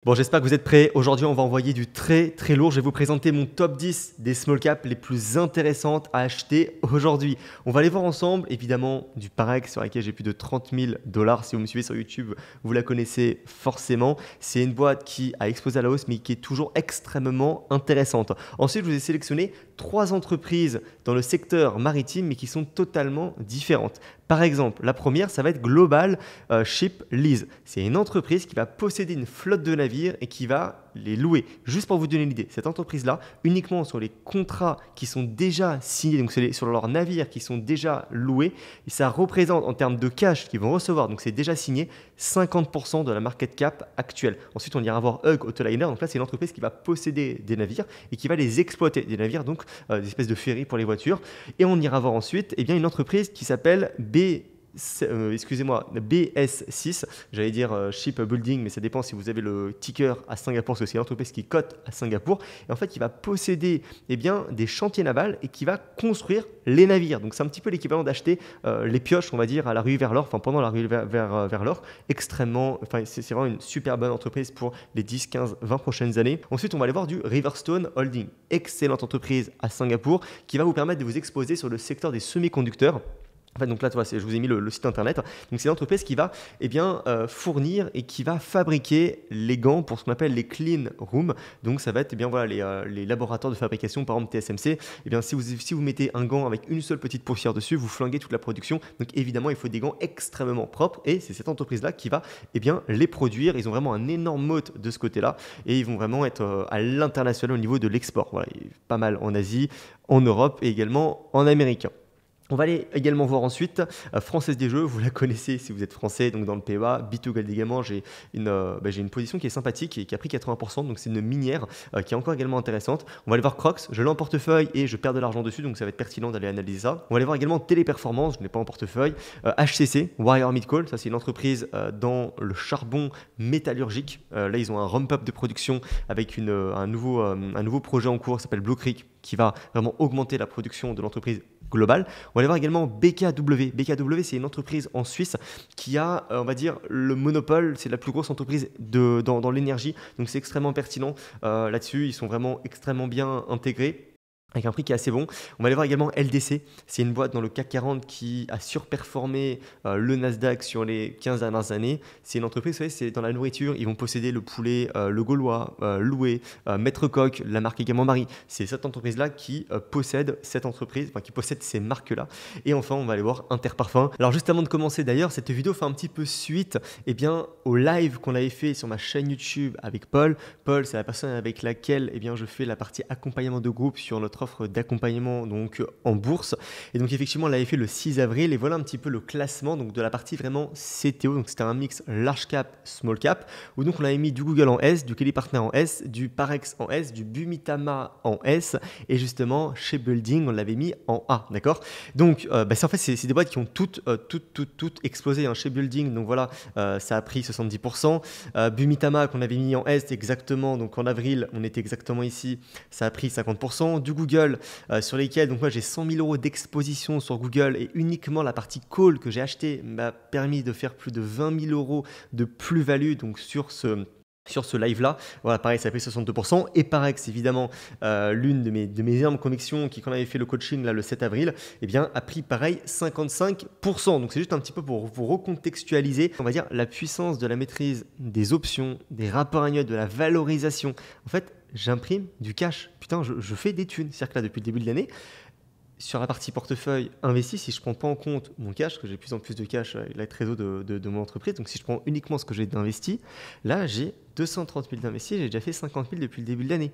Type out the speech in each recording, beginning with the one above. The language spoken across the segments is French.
Bon, j'espère que vous êtes prêts. Aujourd'hui, on va envoyer du très lourd. Je vais vous présenter mon top 10 des small caps les plus intéressantes à acheter aujourd'hui. On va aller voir ensemble, évidemment, du Parex sur laquelle j'ai plus de 30 000 $. Si vous me suivez sur YouTube, vous la connaissez forcément. C'est une boîte qui a explosé à la hausse, mais qui est toujours extrêmement intéressante. Ensuite, je vous ai sélectionné 3 entreprises dans le secteur maritime, mais qui sont totalement différentes. Par exemple, la première, ça va être Global Ship Lease. C'est une entreprise qui va posséder une flotte de navires et qui va les louer. Juste pour vous donner l'idée, cette entreprise-là, uniquement sur les contrats qui sont déjà signés, donc sur leurs navires qui sont déjà loués, et ça représente en termes de cash qu'ils vont recevoir, donc c'est déjà signé, 50% de la market cap actuelle. Ensuite, on ira voir Hug Autoliner. Donc là, c'est une entreprise qui va posséder des navires et qui va les exploiter. Des navires, donc des espèces de ferries pour les voitures. Et on ira voir ensuite une entreprise qui s'appelle BS6, j'allais dire Shipbuilding, mais ça dépend si vous avez le ticker à Singapour, parce que c'est une entreprise qui cote à Singapour, et en fait qui va posséder des chantiers navals et qui va construire les navires. Donc c'est un petit peu l'équivalent d'acheter les pioches, on va dire, à la rue vers l'or, pendant la rue vers l'or. C'est vraiment une super bonne entreprise pour les 10, 15, 20 prochaines années. Ensuite, on va aller voir du Riverstone Holding, excellente entreprise à Singapour, qui va vous permettre de vous exposer sur le secteur des semi-conducteurs. Donc là, je vous ai mis le site internet. Donc c'est une entreprise qui va fournir et qui va fabriquer les gants pour ce qu'on appelle les clean rooms. Donc ça va être les laboratoires de fabrication, par exemple TSMC. Si vous mettez un gant avec une seule petite poussière dessus, vous flinguez toute la production. Donc évidemment, il faut des gants extrêmement propres et c'est cette entreprise-là qui va les produire. Ils ont vraiment un énorme moat de ce côté-là et ils vont vraiment être à l'international au niveau de l'export. Voilà, pas mal en Asie, en Europe et également en Amérique. On va aller également voir ensuite Française des Jeux, vous la connaissez si vous êtes français, donc dans le PEA, B2Gold également, j'ai une position qui est sympathique et qui a pris 80%, donc c'est une minière qui est encore également intéressante. On va aller voir Crocs, je l'ai en portefeuille et je perds de l'argent dessus, donc ça va être pertinent d'aller analyser ça. On va aller voir également Téléperformance, je ne l'ai pas en portefeuille, HCC, Wire Midcall, ça c'est une entreprise dans le charbon métallurgique. Là ils ont un ramp-up de production avec un nouveau projet en cours qui s'appelle Blue Creek, qui va vraiment augmenter la production de l'entreprise globale. On va aller voir également BKW. BKW, c'est une entreprise en Suisse qui a, le monopole. C'est la plus grosse entreprise dans l'énergie. Donc, c'est extrêmement pertinent là-dessus. Ils sont vraiment extrêmement bien intégrés, avec un prix qui est assez bon. On va aller voir également LDC. C'est une boîte dans le CAC 40 qui a surperformé le Nasdaq sur les 15 dernières années. C'est une entreprise, vous savez, c'est dans la nourriture. Ils vont posséder le poulet, le Gaulois, Loué, Maître Coq, la marque également Marie. C'est cette entreprise-là qui possède cette entreprise, qui possède ces marques-là. Et enfin, on va aller voir Interparfums. Alors, juste avant de commencer d'ailleurs, cette vidéo fait un petit peu suite au live qu'on avait fait sur ma chaîne YouTube avec Paul. Paul, c'est la personne avec laquelle je fais la partie accompagnement de groupe sur notre offre d'accompagnement donc en bourse. Et donc effectivement, on l'avait fait le 6 avril et voilà un petit peu le classement donc de la partie vraiment CTO. Donc c'était un mix large cap, small cap, où donc on avait mis du Google en S, du Kelly Partner en S, du Parex en S, du Bumitama en S et justement chez Building, on l'avait mis en A, d'accord? Donc c'est des boîtes qui ont toutes explosé chez Building. Donc voilà, ça a pris 70%. Bumitama qu'on avait mis en S exactement, donc en avril, on était exactement ici, ça a pris 50%. Du Google sur lesquels donc moi j'ai 100 000 € d'exposition sur Google et uniquement la partie call que j'ai acheté m'a permis de faire plus de 20 000 € de plus-value donc sur ce live-là. Voilà, pareil, ça a pris 62%. Et Parex, évidemment, l'une de mes énormes convictions qui, quand on avait fait le coaching là, le 7 avril, a pris pareil 55%. Donc, c'est juste un petit peu pour vous recontextualiser, on va dire, la puissance de la maîtrise des options, des rapports annuels, de la valorisation. En fait, j'imprime du cash. Putain, je fais des thunes. C'est-à-dire que là, depuis le début de l'année, sur la partie portefeuille investi, si je ne prends pas en compte mon cash, parce que j'ai de plus en plus de cash avec la trésor de mon entreprise, donc si je prends uniquement ce que j'ai d'investi, là j'ai 230 000 d'investis, j'ai déjà fait 50 000 depuis le début de l'année.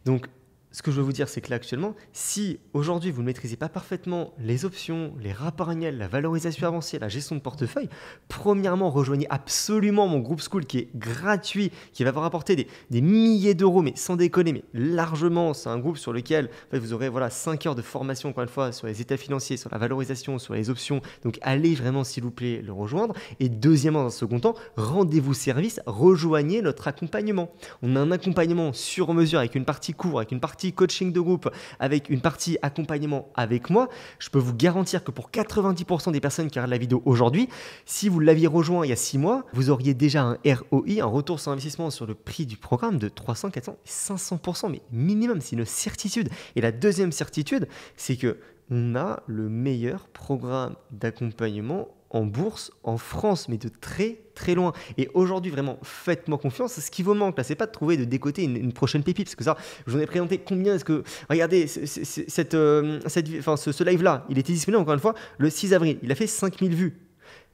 Donc ce que je veux vous dire, c'est que là actuellement, si aujourd'hui vous ne maîtrisez pas parfaitement les options, les rapports annuels, la valorisation avancée, la gestion de portefeuille, premièrement, rejoignez absolument mon groupe School qui est gratuit, qui va vous rapporter des milliers d'euros, mais sans déconner, mais largement. C'est un groupe sur lequel vous aurez 5 heures de formation, encore une fois, sur les états financiers, sur la valorisation, sur les options. Donc allez vraiment, s'il vous plaît, le rejoindre. Et deuxièmement, dans un second temps, rendez-vous service, rejoignez notre accompagnement. On a un accompagnement sur mesure avec une partie court, avec une partie partie coaching de groupe avec une partie accompagnement avec moi, je peux vous garantir que pour 90% des personnes qui regardent la vidéo aujourd'hui, si vous l'aviez rejoint il y a 6 mois, vous auriez déjà un ROI, un retour sur investissement sur le prix du programme de 300, 400, 500%, mais minimum, c'est une certitude. Et la deuxième certitude, c'est que on a le meilleur programme d'accompagnement en bourse en France, mais de très très loin. Et aujourd'hui, vraiment, faites-moi confiance. Ce qui vous manque là, c'est pas de trouver, de décoter une prochaine pépite, parce que ça, je vous en ai présenté combien est-ce que... Regardez, ce live-là, il était disponible encore une fois le 6 avril. Il a fait 5000 vues.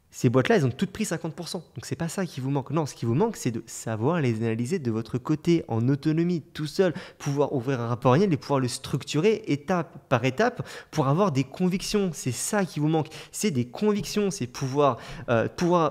Ces boîtes-là, elles ont toutes pris 50%. Donc, c'est pas ça qui vous manque. Non, ce qui vous manque, c'est de savoir les analyser de votre côté, en autonomie, tout seul, pouvoir ouvrir un rapport annuel et pouvoir le structurer étape par étape pour avoir des convictions. C'est ça qui vous manque. C'est des convictions. C'est pouvoir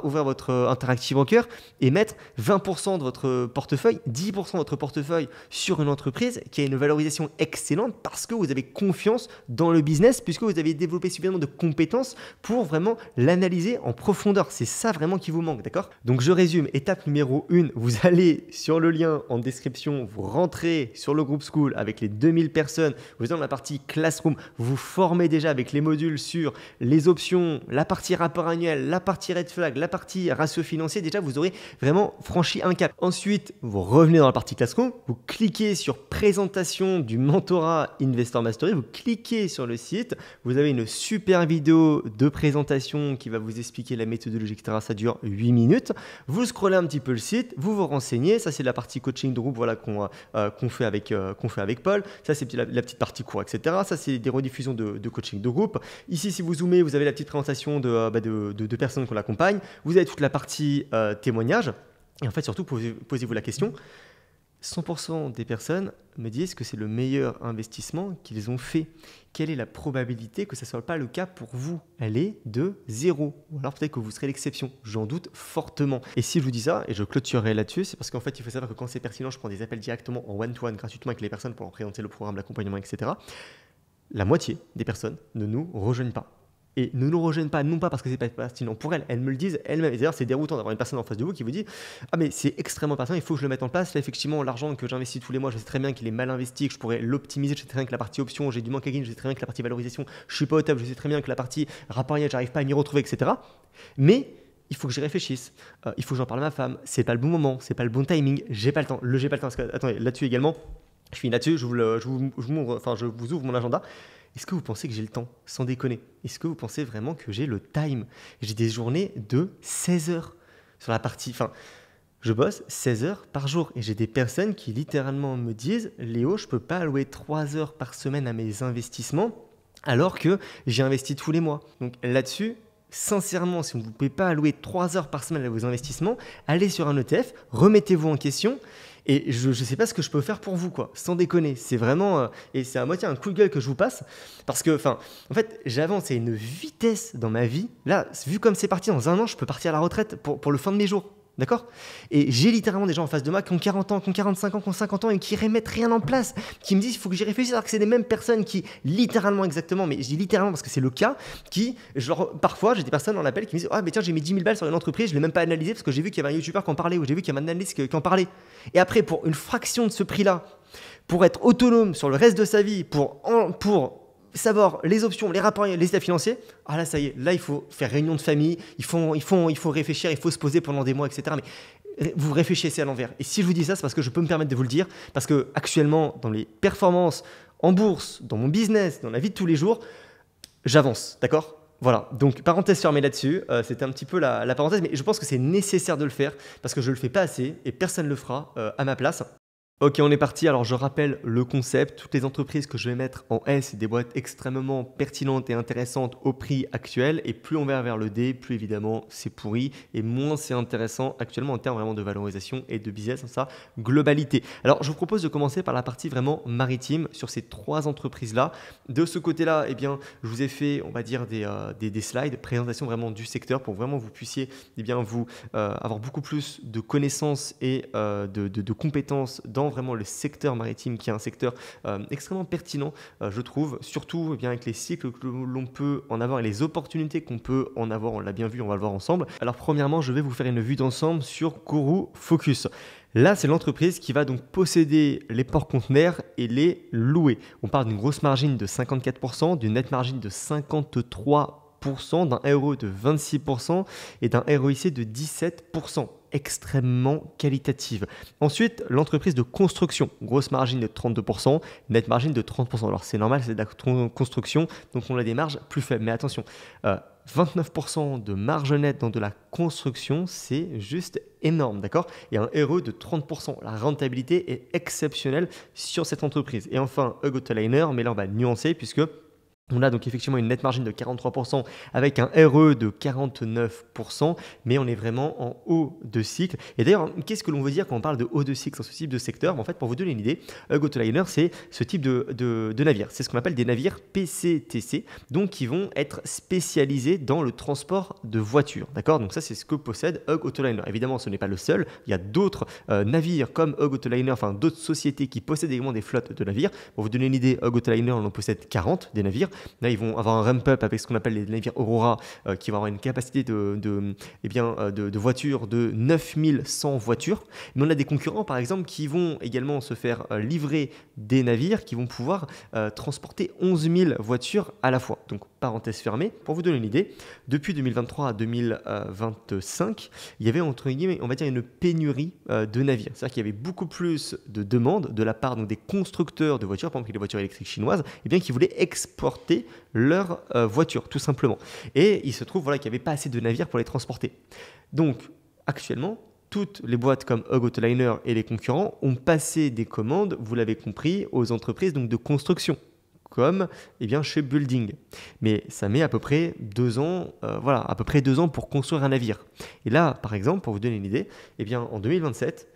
ouvrir votre Interactive Broker et mettre 20% de votre portefeuille, 10% de votre portefeuille sur une entreprise qui a une valorisation excellente parce que vous avez confiance dans le business, puisque vous avez développé suffisamment de compétences pour vraiment l'analyser en profondeur. C'est ça vraiment qui vous manque, d'accord? Donc je résume, étape numéro 1, vous allez sur le lien en description, vous rentrez sur le groupe School avec les 2000 personnes, vous êtes dans la partie Classroom, vous formez déjà avec les modules sur les options, la partie rapport annuel, la partie red flag, la partie ratio financier, déjà vous aurez vraiment franchi un cap. Ensuite, vous revenez dans la partie Classroom, vous cliquez sur présentation du mentorat Investor Mastery, vous cliquez sur le site, vous avez une super vidéo de présentation qui va vous expliquer la méthodologie, etc. Ça dure 8 minutes. Vous scrollez un petit peu le site, vous vous renseignez. Ça, c'est la partie coaching de groupe voilà, qu'on fait avec Paul. Ça, c'est la petite partie cours, etc. Ça, c'est des rediffusions de coaching de groupe. Ici, si vous zoomez, vous avez la petite présentation de personnes qu'on accompagne. Vous avez toute la partie témoignage. Et en fait, surtout, posez-vous la question. 100% des personnes me disent que c'est le meilleur investissement qu'ils ont fait. Quelle est la probabilité que ce ne soit pas le cas pour vous? Elle est de 0. Ou alors peut-être que vous serez l'exception. J'en doute fortement. Et si je vous dis ça, et je clôturerai là-dessus, c'est parce qu'en fait, il faut savoir que quand c'est pertinent, je prends des appels directement en one-to-one gratuitement avec les personnes pour leur présenter le programme d'accompagnement, etc. La moitié des personnes ne nous rejoignent pas. Et ne nous rejoignent pas, non pas parce que c'est pas pertinent pour elles me le disent elles-mêmes. Et d'ailleurs, c'est déroutant d'avoir une personne en face de vous qui vous dit « Ah mais c'est extrêmement pertinent, il faut que je le mette en place. Là, effectivement, l'argent que j'investis tous les mois, je sais très bien qu'il est mal investi, que je pourrais l'optimiser. Je sais très bien que la partie option, j'ai du manque à gagner, je sais très bien que la partie valorisation, je suis pas au top, je sais très bien que la partie rapport annuel, j'arrive pas à m'y retrouver, etc. Mais il faut que j'y réfléchisse, il faut que j'en parle à ma femme, c'est pas le bon moment, c'est pas le bon timing, j'ai pas le temps. J'ai pas le temps parce que, attendez, là-dessus également, je finis là-dessus, je vous ouvre mon agenda. Est-ce que vous pensez que j'ai le temps? Sans déconner. Est-ce que vous pensez vraiment que j'ai le time? J'ai des journées de 16 heures sur la partie... Enfin, je bosse 16 heures par jour. Et j'ai des personnes qui littéralement me disent « Léo, je ne peux pas allouer 3 heures par semaine à mes investissements alors que j'ai investi tous les mois. » Donc là-dessus, sincèrement, si vous ne pouvez pas allouer 3 heures par semaine à vos investissements, allez sur un ETF, remettez-vous en question. Et je ne sais pas ce que je peux faire pour vous, quoi, sans déconner. C'est vraiment, et c'est à moitié un coup de gueule que je vous passe, parce que, en fait, j'avance à une vitesse dans ma vie. Là, vu comme c'est parti, dans 1 an, je peux partir à la retraite pour le fin de mes jours. D'accord? Et j'ai littéralement des gens en face de moi qui ont 40 ans, qui ont 45 ans, qui ont 50 ans et qui ne remettent rien en place, qui me disent il faut que j'y réfléchisse, alors que c'est les mêmes personnes qui, littéralement exactement, mais je dis littéralement parce que c'est le cas, qui, parfois j'ai des personnes en appel qui me disent ah mais tiens j'ai mis 10 000 balles sur une entreprise, je ne l'ai même pas analysé parce que j'ai vu qu'il y avait un YouTuber qui en parlait ou j'ai vu qu'il y avait un analyste qui en parlait. Et après pour une fraction de ce prix-là, pour être autonome sur le reste de sa vie, pour savoir les options, les rapports, les états financiers, ah là ça y est, là il faut faire réunion de famille, il faut réfléchir, il faut se poser pendant des mois, etc. Mais vous réfléchissez à l'envers. Et si je vous dis ça, c'est parce que je peux me permettre de vous le dire, parce que actuellement dans les performances en bourse, dans mon business, dans la vie de tous les jours, j'avance, d'accord? Voilà, donc parenthèse fermée là-dessus, c'était un petit peu la parenthèse, mais je pense que c'est nécessaire de le faire, parce que je ne le fais pas assez et personne ne le fera à ma place. Ok, on est parti. Alors, je rappelle le concept. Toutes les entreprises que je vais mettre en S, c'est des boîtes extrêmement pertinentes et intéressantes au prix actuel. Et plus on va vers le D, plus évidemment c'est pourri et moins c'est intéressant actuellement en termes vraiment de valorisation et de business dans sa globalité. Alors, je vous propose de commencer par la partie vraiment maritime sur ces 3 entreprises-là. De ce côté-là, eh bien, je vous ai fait, on va dire, des slides, présentation vraiment du secteur pour vraiment vous puissiez vous avoir beaucoup plus de connaissances et de compétences dans vraiment le secteur maritime qui est un secteur extrêmement pertinent, je trouve, surtout avec les cycles que l'on peut en avoir et les opportunités qu'on peut en avoir, on l'a bien vu, on va le voir ensemble. Alors premièrement, je vais vous faire une vue d'ensemble sur Kourou Focus. Là, c'est l'entreprise qui va donc posséder les porte-conteneurs et les louer. On parle d'une grosse margine de 54%, d'une net margine de 53%, d'un ROE de 26% et d'un ROIC de 17%. Extrêmement qualitative. Ensuite, l'entreprise de construction, grosse margine de 32%, net margine de 30%. Alors c'est normal, c'est de la construction, donc on a des marges plus faibles. Mais attention, 29% de marge nette dans de la construction, c'est juste énorme, d'accord? Et un ROE de 30%. La rentabilité est exceptionnelle sur cette entreprise. Et enfin, Hug Autoliner, mais là on va nuancer puisque on a donc effectivement une net margin de 43% avec un RE de 49%, mais on est vraiment en haut de cycle. Et d'ailleurs, qu'est-ce que l'on veut dire quand on parle de haut de cycle dans ce type de secteur? En fait, pour vous donner une idée, Hug Autoliner, c'est ce type de navire. C'est ce qu'on appelle des navires PCTC, donc qui vont être spécialisés dans le transport de voitures. D'accord? Donc ça, c'est ce que possède Hug Autoliner. Évidemment, ce n'est pas le seul. Il y a d'autres navires comme Hug Autoliner, enfin d'autres sociétés qui possèdent également des flottes de navires. Pour vous donner une idée, Hug Autoliner, on en possède 40 des navires. Là, ils vont avoir un ramp-up avec ce qu'on appelle les navires Aurora qui vont avoir une capacité de voitures de 9100 voitures. Mais on a des concurrents, par exemple, qui vont également se faire livrer des navires qui vont pouvoir transporter 11 000 voitures à la fois. Donc, parenthèse fermée. Pour vous donner une idée, depuis 2023 à 2025, il y avait, entre guillemets, on va dire, une pénurie de navires. C'est-à-dire qu'il y avait beaucoup plus de demandes de la part donc, des constructeurs de voitures, par exemple les voitures électriques chinoises, et bien, qui voulaient exporter leurs voitures, tout simplement. Et il se trouve qu'il n'y avait pas assez de navires pour les transporter. Donc, actuellement, toutes les boîtes comme Hug Autoliner et les concurrents ont passé des commandes, vous l'avez compris, aux entreprises donc, de construction, comme chez Building. Mais ça met à peu près 2 ans, à peu près 2 ans pour construire un navire. Et là, par exemple, pour vous donner une idée, en 2027,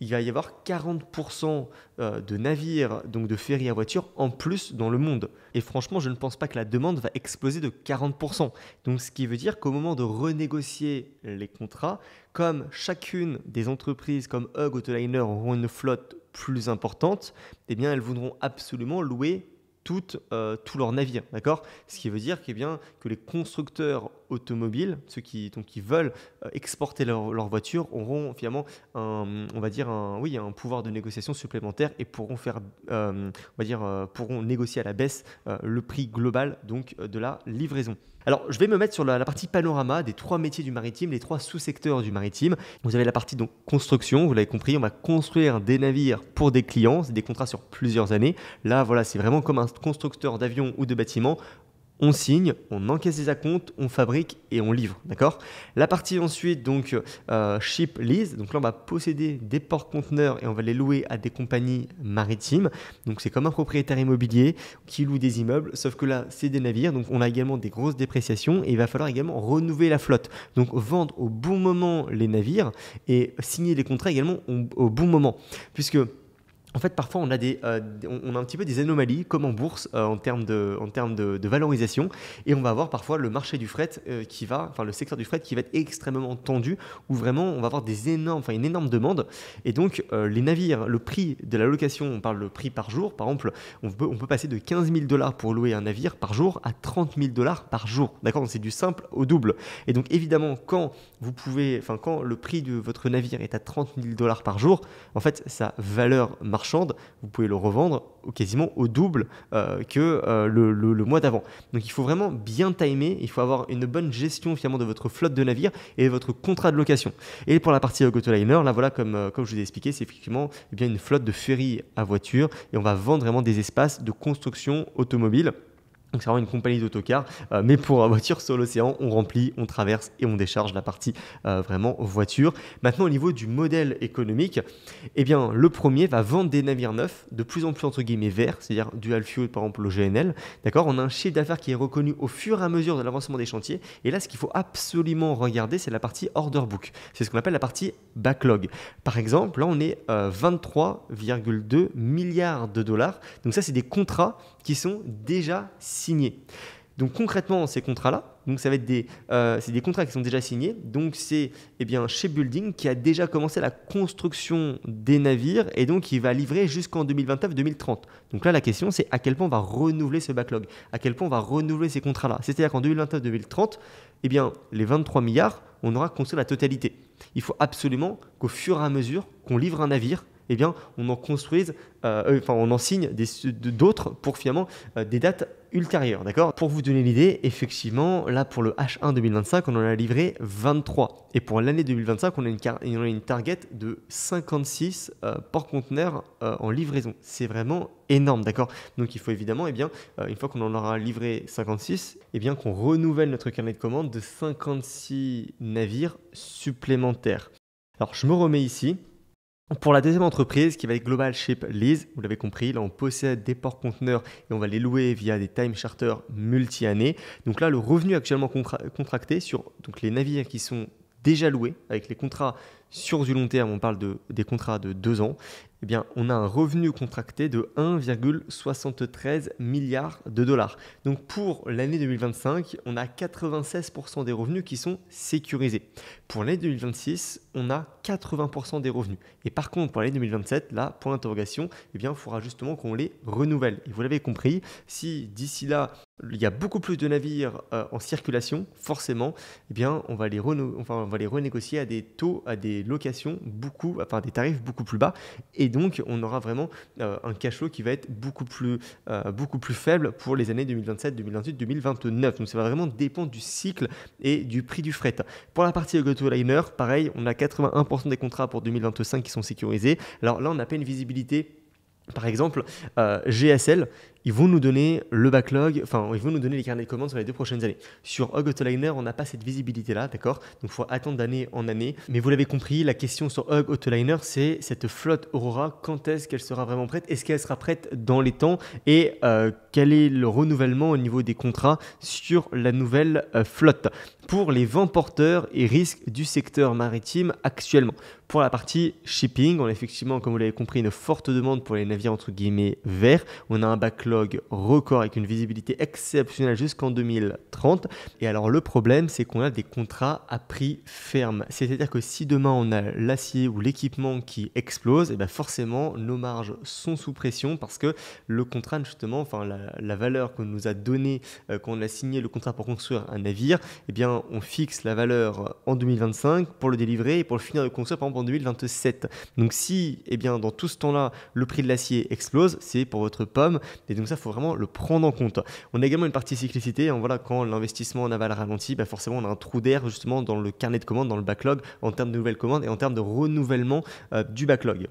il va y avoir 40% de navires, donc de ferries à voiture, en plus dans le monde. Et franchement, je ne pense pas que la demande va exploser de 40%. Donc, ce qui veut dire qu'au moment de renégocier les contrats, comme chacune des entreprises comme Hug Autoliner auront une flotte plus importante, elles voudront absolument louer tous leurs navires, d'accord? Ce qui veut dire que les constructeurs automobiles, ceux qui veulent exporter leur voiture, auront finalement un pouvoir de négociation supplémentaire et pourront pourront négocier à la baisse le prix global donc, de la livraison. Alors, je vais me mettre sur la partie panorama des 3 métiers du maritime, les 3 sous-secteurs du maritime. Vous avez la partie donc construction, vous l'avez compris, on va construire des navires pour des clients, c'est des contrats sur plusieurs années. Là, c'est vraiment comme un constructeur d'avions ou de bâtiments. On signe, on encaisse des acomptes, on fabrique et on livre, d'accord? La partie ensuite, donc ship lease, donc là on va posséder des porte-conteneurs et on va les louer à des compagnies maritimes. Donc c'est comme un propriétaire immobilier qui loue des immeubles, sauf que là c'est des navires, donc on a également des grosses dépréciations et il va falloir également renouveler la flotte. Donc vendre au bon moment les navires et signer les contrats également au bon moment, puisque en fait, parfois, on a un petit peu des anomalies, comme en bourse, en termes de valorisation. Et on va avoir parfois le marché du fret le secteur du fret qui va être extrêmement tendu, où vraiment, on va avoir une énorme demande. Et donc, les navires, le prix de la location, on parle de prix par jour. Par exemple, on peut passer de 15 000 $ pour louer un navire par jour à 30 000 $ par jour. D'accord? Donc, c'est du simple au double. Et donc, évidemment, quand le prix de votre navire est à 30 000 $ par jour, en fait, sa valeur marchande, vous pouvez le revendre quasiment au double que le mois d'avant. Donc il faut vraiment bien timer, il faut avoir une bonne gestion finalement de votre flotte de navires et de votre contrat de location. Et pour la partie Hug Autoliner, là voilà, comme je vous ai expliqué, c'est effectivement une flotte de ferries à voiture et on va vendre vraiment des espaces de construction automobile. Donc c'est vraiment une compagnie d'autocars, mais pour voiture sur l'océan, on remplit, on traverse et on décharge la partie vraiment voiture. Maintenant au niveau du modèle économique, le premier va vendre des navires neufs, de plus en plus entre guillemets verts, c'est-à-dire dual fuel par exemple le GNL. D'accord, on a un chiffre d'affaires qui est reconnu au fur et à mesure de l'avancement des chantiers. Et là, ce qu'il faut absolument regarder, c'est la partie order book. C'est ce qu'on appelle la partie backlog. Par exemple, là on est 23,2 milliards de dollars. Donc ça, c'est des contrats qui sont déjà signés. Donc concrètement, ces contrats-là, donc ça va être c'est des contrats qui sont déjà signés. Donc c'est Shipbuilding qui a déjà commencé la construction des navires et donc il va livrer jusqu'en 2029-2030. Donc là, la question, c'est à quel point on va renouveler ce backlog, à quel point on va renouveler ces contrats-là. C'est-à-dire qu'en 2029-2030, les 23 milliards, on aura construit la totalité. il faut absolument qu'au fur et à mesure qu'on livre un navire, eh bien, on en construise, on en signe d'autres pour finalement des dates ultérieures, d'accord? Pour vous donner l'idée, effectivement, là pour le H1 2025, on en a livré 23. Et pour l'année 2025, on a une target de 56 porte-conteneurs en livraison. C'est vraiment énorme, d'accord? Donc il faut évidemment, une fois qu'on en aura livré 56, qu'on renouvelle notre carnet de commandes de 56 navires supplémentaires. Alors je me remets ici. Pour la deuxième entreprise qui va être Global Ship Lease, vous l'avez compris, là on possède des porte-conteneurs et on va les louer via des time charters multi-années. Donc là le revenu actuellement contracté sur les navires qui sont déjà loués avec les contrats sur du long terme, on parle des contrats de 2 ans, on a un revenu contracté de 1,73 milliard de dollars. Donc pour l'année 2025, on a 96% des revenus qui sont sécurisés. Pour l'année 2026, on a 80% des revenus. Et par contre, pour l'année 2027, là, point d'interrogation, il faudra justement qu'on les renouvelle. Et vous l'avez compris, si d'ici là, il y a beaucoup plus de navires en circulation, forcément, on va les renégocier à des taux, à des locations des tarifs beaucoup plus bas. Et donc, on aura vraiment un cash flow qui va être beaucoup plus faible pour les années 2027, 2028, 2029. Donc, ça va vraiment dépendre du cycle et du prix du fret. Pour la partie Autoliner, pareil, on a 81% des contrats pour 2025 qui sont sécurisés. Alors là, on n'a pas une visibilité. Par exemple, GSL, ils vont nous donner le backlog, ils vont nous donner les carnets de commandes sur les 2 prochaines années. Sur Hog Autoliner, on n'a pas cette visibilité-là, d'accord? Donc, il faut attendre d'année en année. Mais vous l'avez compris, la question sur Hog Autoliner, c'est cette flotte Aurora, quand est-ce qu'elle sera vraiment prête? Est-ce qu'elle sera prête dans les temps? Et quel est le renouvellement au niveau des contrats sur la nouvelle flotte? Pour les vents porteurs et risques du secteur maritime actuellement. Pour la partie shipping, on a effectivement, comme vous l'avez compris, une forte demande pour les navires entre guillemets verts. On a un backlog record avec une visibilité exceptionnelle jusqu'en 2030. Et alors le problème, c'est qu'on a des contrats à prix ferme. C'est-à-dire que si demain on a l'acier ou l'équipement qui explose, forcément nos marges sont sous pression parce que le contrat justement, la valeur qu'on nous a donnée quand on a signé le contrat pour construire un navire, on fixe la valeur en 2025 pour le délivrer et pour le finir de construire par exemple en 2027. Donc si dans tout ce temps-là le prix de l'acier explose, c'est pour votre pomme et donc ça il faut vraiment le prendre en compte. On a également une partie cyclicité, quand l'investissement naval ralentit, forcément on a un trou d'air justement dans le carnet de commandes, dans le backlog en termes de nouvelles commandes et en termes de renouvellement du backlog.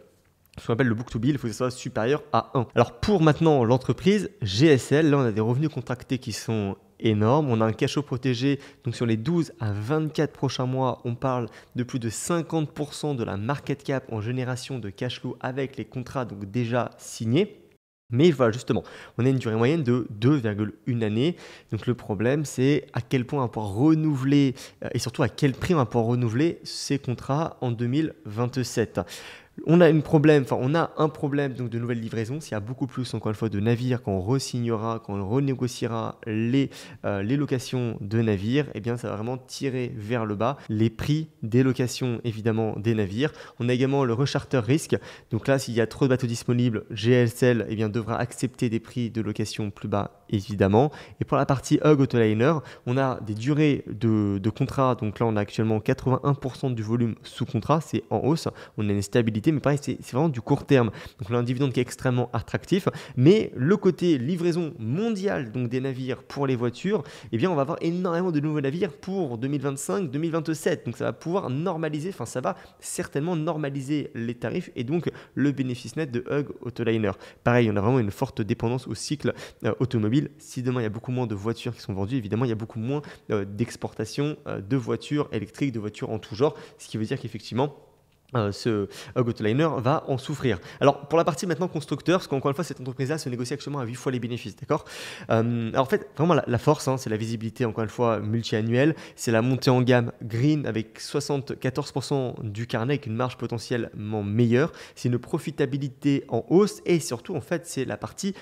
Ce qu'on appelle le book to bill, il faut que ce soit supérieur à 1. Alors pour maintenant l'entreprise GSL, là on a des revenus contractés qui sont énormes. On a un cash flow protégé, donc sur les 12 à 24 prochains mois, on parle de plus de 50% de la market cap en génération de cash flow avec les contrats donc déjà signés. Mais voilà, justement, on a une durée moyenne de 2,1 années. Donc le problème, c'est à quel point on va pouvoir renouveler et surtout à quel prix on va pouvoir renouveler ces contrats en 2027. On a un problème donc de nouvelles livraisons. S'il y a beaucoup plus, encore une fois, de navires, quand on re-signera, quand on renégociera les locations de navires, ça va vraiment tirer vers le bas les prix des locations, évidemment, des navires. On a également le recharter risque. Donc là, s'il y a trop de bateaux disponibles, GSL devra accepter des prix de location plus bas, évidemment. Et pour la partie Hog Autoliner, on a des durées de contrat. Donc là, on a actuellement 81% du volume sous contrat. C'est en hausse. On a une stabilité. Mais pareil, c'est vraiment du court terme. Donc on a un dividende qui est extrêmement attractif. Mais le côté livraison mondiale donc des navires pour les voitures, on va avoir énormément de nouveaux navires pour 2025-2027. Donc ça va pouvoir normaliser, ça va certainement normaliser les tarifs et donc le bénéfice net de Hog Autoliner. Pareil, on a vraiment une forte dépendance au cycle automobile. Si demain il y a beaucoup moins de voitures qui sont vendues, évidemment il y a beaucoup moins d'exportation de voitures électriques, de voitures en tout genre, ce qui veut dire qu'effectivement ce Hog Autoliner va en souffrir. Alors pour la partie maintenant constructeur, parce qu'encore une fois cette entreprise-là se négocie actuellement à 8 fois les bénéfices, d'accord. Alors en fait vraiment la force, c'est la visibilité encore une fois multi-annuelle, c'est la montée en gamme green avec 74% du carnet avec une marge potentiellement meilleure, c'est une profitabilité en hausse et surtout en fait c'est la partie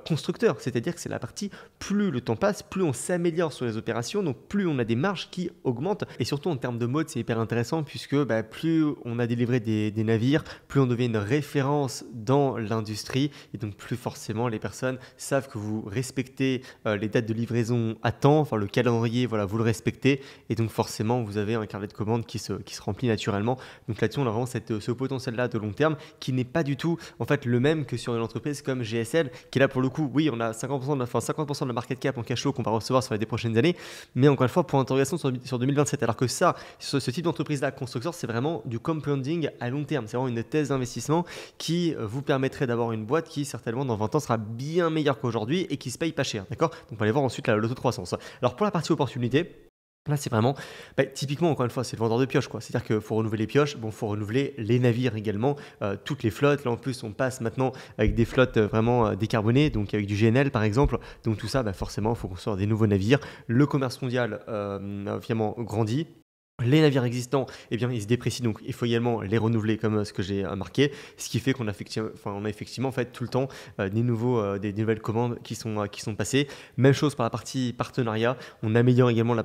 constructeur. C'est-à-dire que c'est la partie, plus le temps passe, plus on s'améliore sur les opérations, donc plus on a des marges qui augmentent. Et surtout en termes de mode, c'est hyper intéressant puisque plus on a délivré des navires, plus on devient une référence dans l'industrie. Et donc plus forcément les personnes savent que vous respectez les dates de livraison à temps, enfin le calendrier, voilà, vous le respectez. Et donc forcément, vous avez un carnet de commandes qui se remplit naturellement. Donc là-dessus, on a vraiment ce potentiel-là de long terme qui n'est pas du tout en fait le même que sur une entreprise comme GSL, qui est là pour le coup, oui, on a 50% de la market cap en cash flow qu'on va recevoir sur les 10 prochaines années, mais encore une fois, pour interrogation sur 2027. Alors que ça, sur ce type d'entreprise-là, Constructor, c'est vraiment du compounding à long terme. C'est vraiment une thèse d'investissement qui vous permettrait d'avoir une boîte qui, certainement, dans 20 ans, sera bien meilleure qu'aujourd'hui et qui se paye pas cher. D'accord? Donc, on va aller voir ensuite l'autocroissance. Alors, pour la partie opportunité, là, c'est vraiment, typiquement, encore une fois, c'est le vendeur de pioches, quoi. C'est-à-dire qu'il faut renouveler les pioches, bon, il faut renouveler les navires également, toutes les flottes. Là, en plus, on passe maintenant avec des flottes vraiment décarbonées, donc avec du GNL, par exemple. Donc, tout ça, forcément, il faut construire des nouveaux navires. Le commerce mondial, évidemment, grandit. Les navires existants, ils se déprécient, donc il faut également les renouveler comme ce que j'ai marqué, ce qui fait qu'on a effectivement en fait tout le temps des nouvelles commandes qui sont passées. Même chose par la partie partenariat, on améliore également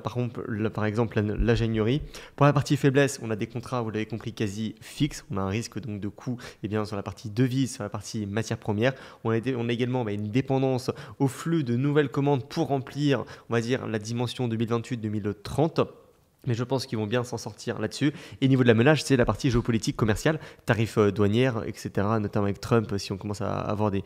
par exemple l'ingénierie. Pour la partie faiblesse, on a des contrats, vous l'avez compris, quasi fixes. On a un risque donc de coût sur la partie devise, sur la partie matière première. On a également une dépendance au flux de nouvelles commandes pour remplir, on va dire, la dimension 2028-2030. Mais je pense qu'ils vont bien s'en sortir là-dessus. Et au niveau de la menace, c'est la partie géopolitique, commerciale, tarifs douanières, etc. Notamment avec Trump, si on commence à avoir des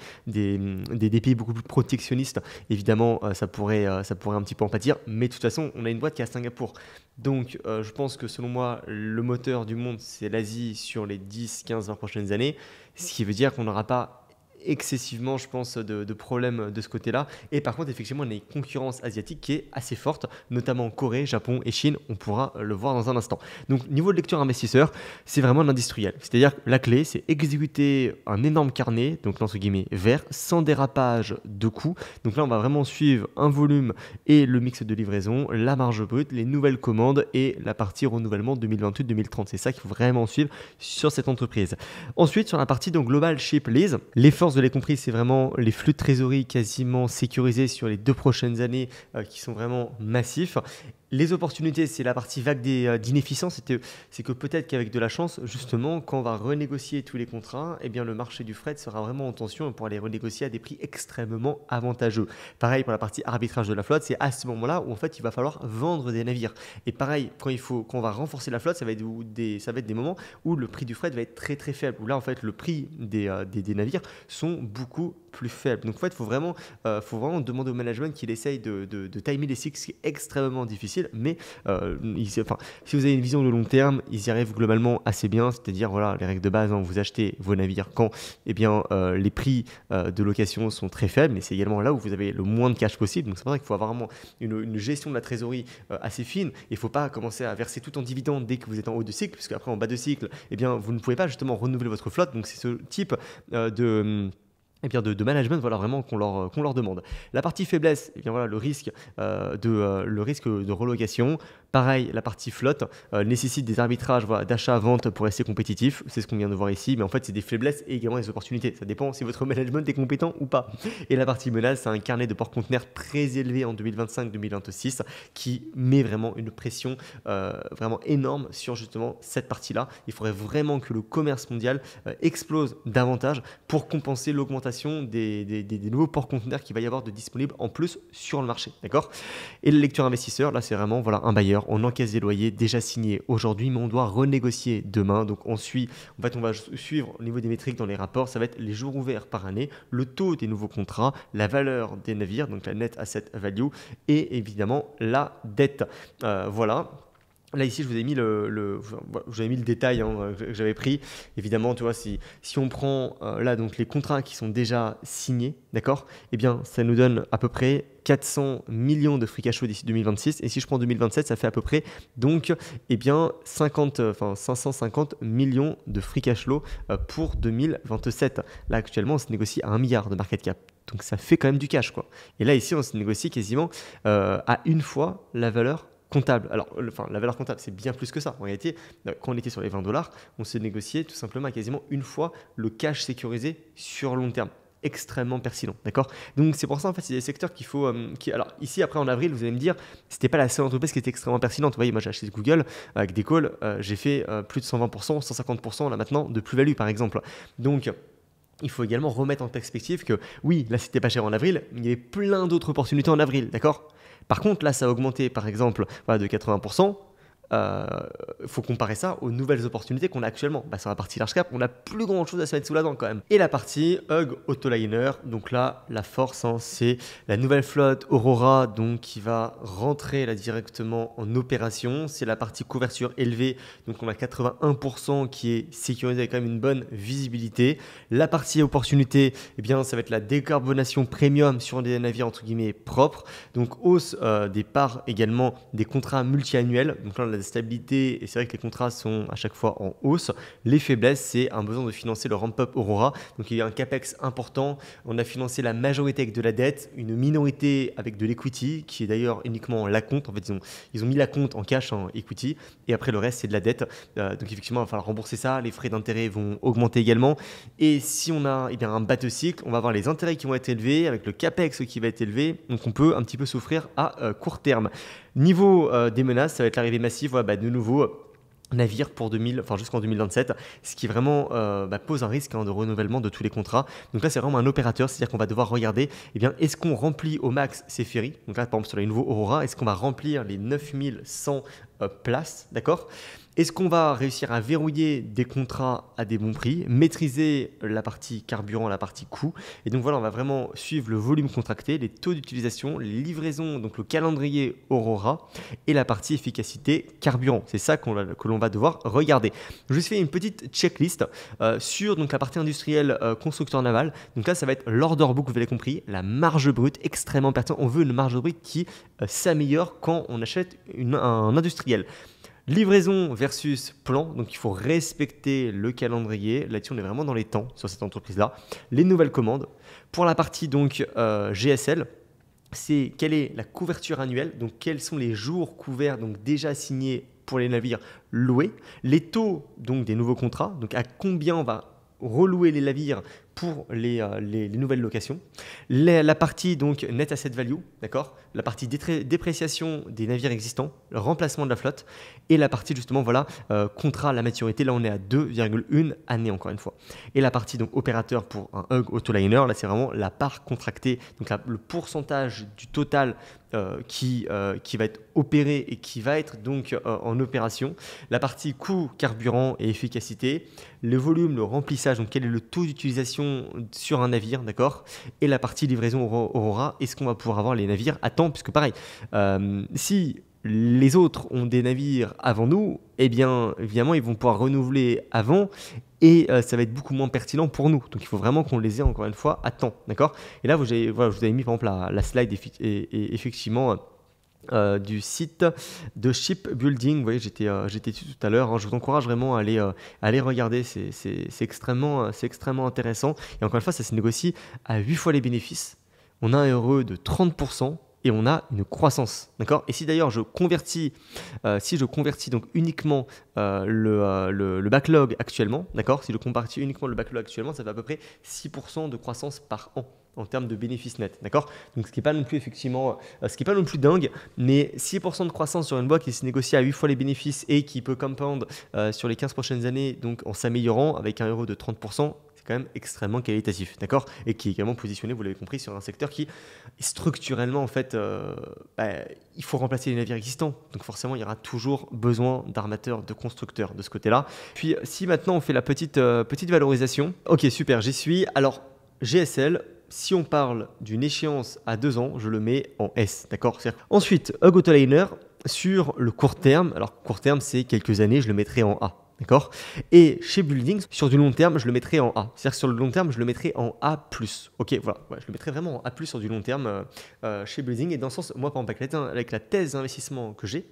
pays beaucoup plus protectionnistes, évidemment, ça pourrait un petit peu en pâtir. Mais de toute façon, on a une boîte qui est à Singapour. Donc, je pense que selon moi, le moteur du monde, c'est l'Asie sur les 10, 15, 20 prochaines années. Ce qui veut dire qu'on n'aura pas excessivement, je pense, de problèmes de ce côté-là. Et par contre, effectivement, on a une concurrence asiatique qui est assez forte, notamment Corée, Japon et Chine. On pourra le voir dans un instant. Donc, niveau de lecture investisseur, c'est vraiment l'industriel. C'est-à-dire que la clé, c'est exécuter un énorme carnet, donc entre guillemets vert, sans dérapage de coûts. Donc là, on va vraiment suivre un volume et le mix de livraison, la marge brute, les nouvelles commandes et la partie renouvellement 2028-2030. C'est ça qu'il faut vraiment suivre sur cette entreprise. Ensuite, sur la partie donc Global Ship Lease, les forces, vous l'avez compris, c'est vraiment les flux de trésorerie quasiment sécurisés sur les 2 prochaines années qui sont vraiment massifs. Les opportunités, c'est la partie vague d'inefficience. C'est que peut-être qu'avec de la chance, justement, quand on va renégocier tous les contrats, le marché du fret sera vraiment en tension et on pourra les renégocier à des prix extrêmement avantageux. Pareil pour la partie arbitrage de la flotte, c'est à ce moment-là où en fait il va falloir vendre des navires. Et pareil, quand on va renforcer la flotte, ça va être des moments où le prix du fret va être très très faible. Où là en fait le prix des navires sont beaucoup plus faibles. Donc en fait, il faut vraiment demander au management qu'il essaye de timer les cycles, ce qui est extrêmement difficile. Mais si vous avez une vision de long terme, ils y arrivent globalement assez bien. C'est-à-dire, voilà, les règles de base, vous achetez vos navires quand les prix de location sont très faibles, mais c'est également là où vous avez le moins de cash possible. Donc c'est pour ça qu'il faut avoir vraiment une gestion de la trésorerie assez fine. Il ne faut pas commencer à verser tout en dividende dès que vous êtes en haut de cycle, puisque après en bas de cycle, vous ne pouvez pas justement renouveler votre flotte. Donc c'est ce type de management, voilà, vraiment qu'on leur demande. La partie faiblesse, voilà, le risque de relocation. Pareil, la partie flotte nécessite des arbitrages, voilà, d'achat-vente pour rester compétitif. C'est ce qu'on vient de voir ici, mais en fait, c'est des faiblesses et également des opportunités. Ça dépend si votre management est compétent ou pas. Et la partie menace, c'est un carnet de porte-conteneurs très élevé en 2025-2026 qui met vraiment une pression vraiment énorme sur justement cette partie-là. Il faudrait vraiment que le commerce mondial explose davantage pour compenser l'augmentation des nouveaux porte-conteneurs qu'il va y avoir de disponibles en plus sur le marché. D'accord ? Et le lecteur investisseur, là, c'est vraiment voilà, un bailleur. On encaisse des loyers déjà signés aujourd'hui, mais on doit renégocier demain. Donc on va suivre au niveau des métriques dans les rapports. Ça va être les jours ouverts par année, le taux des nouveaux contrats, la valeur des navires, donc la net asset value, et évidemment la dette. Voilà. Là, ici, je vous ai mis le détail que j'avais pris. Évidemment, tu vois, si on prend là donc les contrats qui sont déjà signés, d'accord, ça nous donne à peu près 400 millions de free cash flow d'ici 2026. Et si je prends 2027, ça fait à peu près donc 550 millions de free cash flow pour 2027. Là, actuellement, on se négocie à 1 milliard de market cap. Donc, ça fait quand même du cash, quoi. Et là, ici, on se négocie quasiment à une fois la valeur comptable. Alors, la valeur comptable, c'est bien plus que ça. En réalité, quand on était sur les $20, on s'est négocié tout simplement à quasiment une fois le cash sécurisé sur long terme. extrêmement pertinent, d'accord? Donc c'est pour ça en fait c'est des secteurs qu'il faut alors ici après en avril vous allez me dire c'était pas la seule entreprise qui était extrêmement pertinente. Vous voyez moi j'ai acheté Google avec des calls, j'ai fait plus de 120%, 150% là maintenant de plus-value par exemple. Donc il faut également remettre en perspective que oui, là c'était pas cher en avril, mais il y avait plein d'autres opportunités en avril, d'accord? Par contre, là, ça a augmenté, par exemple, voilà, de 80%. Il faut comparer ça aux nouvelles opportunités qu'on a actuellement. Sur la partie large cap, on n'a plus grand chose à se mettre sous la dent quand même. Et la partie Hug Autoliner, donc là, la force, c'est la nouvelle flotte Aurora donc, qui va rentrer là directement en opération. C'est la partie couverture élevée, donc on a 81% qui est sécurisé avec quand même une bonne visibilité. La partie opportunité, eh bien, ça va être la décarbonation premium sur des navires entre guillemets propres. Donc hausse des parts également des contrats multi-annuels. Donc là, on a la stabilité et c'est vrai que les contrats sont à chaque fois en hausse. Les faiblesses, c'est un besoin de financer le ramp-up Aurora. Donc il y a un capex important. On a financé la majorité avec de la dette, une minorité avec de l'equity qui est d'ailleurs uniquement la compte. En fait, ils ont mis la compte en cash, en equity et après le reste, c'est de la dette. Donc effectivement, il va falloir rembourser ça. Les frais d'intérêt vont augmenter également. Et si on a un bas de cycle, on va avoir les intérêts qui vont être élevés avec le capex qui va être élevé. Donc on peut un petit peu souffrir à court terme. Niveau des menaces, ça va être l'arrivée massive de nouveaux navires pour jusqu'en 2027, ce qui vraiment pose un risque de renouvellement de tous les contrats. Donc là, c'est vraiment un opérateur, c'est-à-dire qu'on va devoir regarder, est-ce qu'on remplit au max ces ferries? Donc là, par exemple, sur les nouveaux Aurora, est-ce qu'on va remplir les 9100 places, d'accord? Est-ce qu'on va réussir à verrouiller des contrats à des bons prix, maîtriser la partie carburant, la partie coût? Et donc voilà, on va vraiment suivre le volume contracté, les taux d'utilisation, les livraisons, donc le calendrier Aurora et la partie efficacité carburant. C'est ça que l'on va devoir regarder. Je vous fais une petite checklist sur donc, la partie industrielle constructeur naval. Donc là, ça va être l'order book, vous l'avez compris, la marge brute extrêmement pertinente. On veut une marge brute qui s'améliore quand on achète un industriel. Livraison versus plan, donc il faut respecter le calendrier. Là-dessus, on est vraiment dans les temps sur cette entreprise-là. Les nouvelles commandes. Pour la partie donc GSL, c'est quelle est la couverture annuelle, donc quels sont les jours couverts donc déjà signés pour les navires loués, les taux donc des nouveaux contrats, donc à combien on va relouer les navires pour les nouvelles locations, la partie donc net asset value, d'accord, la partie dépréciation des navires existants, le remplacement de la flotte et la partie justement contrat à la maturité, là on est à 2,1 années encore une fois. Et la partie donc opérateur pour un Hug Autoliner, là c'est vraiment la part contractée, donc le pourcentage du total qui va être opéré et qui va être donc en opération, la partie coût, carburant et efficacité, le volume, le remplissage, donc quel est le taux d'utilisation sur un navire, d'accord, et la partie livraison Aurora, est-ce qu'on va pouvoir avoir les navires à temps, puisque pareil, si les autres ont des navires avant nous, eh bien évidemment ils vont pouvoir renouveler avant et ça va être beaucoup moins pertinent pour nous. Donc il faut vraiment qu'on les ait encore une fois à temps, d'accord. Et là je vous avais mis par exemple la slide effectivement du site de Shipbuilding. Vous voyez, j'étais dessus tout à l'heure. Je vous encourage vraiment à aller regarder. C'est extrêmement intéressant. Et encore une fois, ça se négocie à 8 fois les bénéfices. On a un ROE de 30%. Et on a une croissance, d'accord. Et si d'ailleurs je convertis donc uniquement le backlog actuellement, d'accord. Si je convertis uniquement le backlog actuellement, ça fait à peu près 6% de croissance par an en termes de bénéfices nets, d'accord. Donc ce qui n'est pas non plus dingue, mais 6% de croissance sur une boîte qui se négocie à 8 fois les bénéfices et qui peut compound sur les 15 prochaines années, donc en s'améliorant avec un ROE de 30%. Quand même extrêmement qualitatif, d'accord, et qui est également positionné, vous l'avez compris, sur un secteur qui structurellement en fait il faut remplacer les navires existants, donc forcément il y aura toujours besoin d'armateurs, de constructeurs de ce côté-là. Puis si maintenant on fait la petite valorisation, ok super, j'y suis. Alors GSL, si on parle d'une échéance à 2 ans, je le mets en S, d'accord. Ensuite Hug Autoliner, sur le court terme, alors court terme c'est quelques années, je le mettrai en A. D'accord. Et chez Building, sur du long terme, je le mettrai en A. C'est-à-dire que sur le long terme, je le mettrai en A+. Ok, voilà. Ouais, je le mettrai vraiment en A+, sur du long terme chez Building. Et dans le sens, moi, par exemple, avec la thèse d'investissement que j'ai,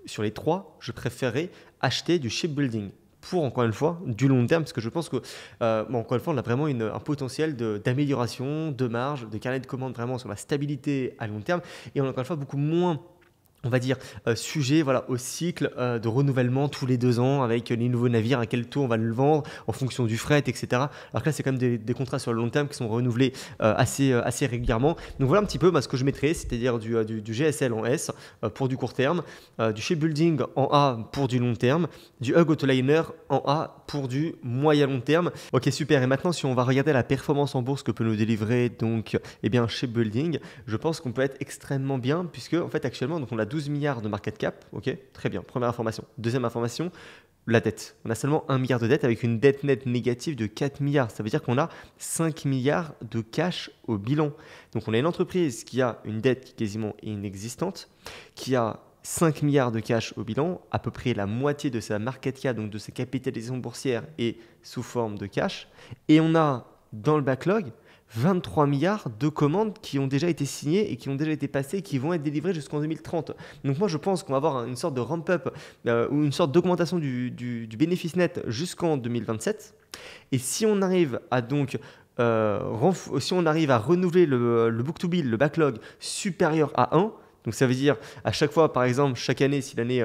sur les 3, je préférerais acheter du shipbuilding pour, encore une fois, du long terme, parce que je pense que, encore une fois, on a vraiment un potentiel d'amélioration, de marge, de carnet de commandes vraiment sur la stabilité à long terme. Et on a encore une fois beaucoup moins on va dire, sujet voilà, au cycle de renouvellement tous les 2 ans avec les nouveaux navires, à quel taux on va le vendre en fonction du fret, et cetera. Alors que là, c'est quand même des contrats sur le long terme qui sont renouvelés assez régulièrement. Donc voilà un petit peu ce que je mettrais, c'est-à-dire du GSL en S pour du court terme, du shipbuilding en A pour du long terme, du Hug Autoliner en A pour du moyen long terme. Ok, super. Et maintenant, si on va regarder la performance en bourse que peut nous délivrer donc, eh bien, shipbuilding, je pense qu'on peut être extrêmement bien puisque en fait actuellement, donc on a 12 milliards de market cap. Ok, très bien. Première information. Deuxième information, la dette. On a seulement 1 milliard de dette avec une dette nette négative de 4 milliards. Ça veut dire qu'on a 5 milliards de cash au bilan. Donc on a une entreprise qui a une dette quasiment inexistante, qui a 5 milliards de cash au bilan, à peu près la moitié de sa market cap, donc de sa capitalisation boursière, est sous forme de cash. Et on a dans le backlog 23 milliards de commandes qui ont déjà été signées et qui ont déjà été passées et qui vont être délivrées jusqu'en 2030. Donc moi je pense qu'on va avoir une sorte de ramp-up ou une sorte d'augmentation du bénéfice net jusqu'en 2027. Et si on arrive à donc si on arrive à renouveler le book-to-bill, le backlog supérieur à 1, donc ça veut dire à chaque fois, par exemple, chaque année, si l'année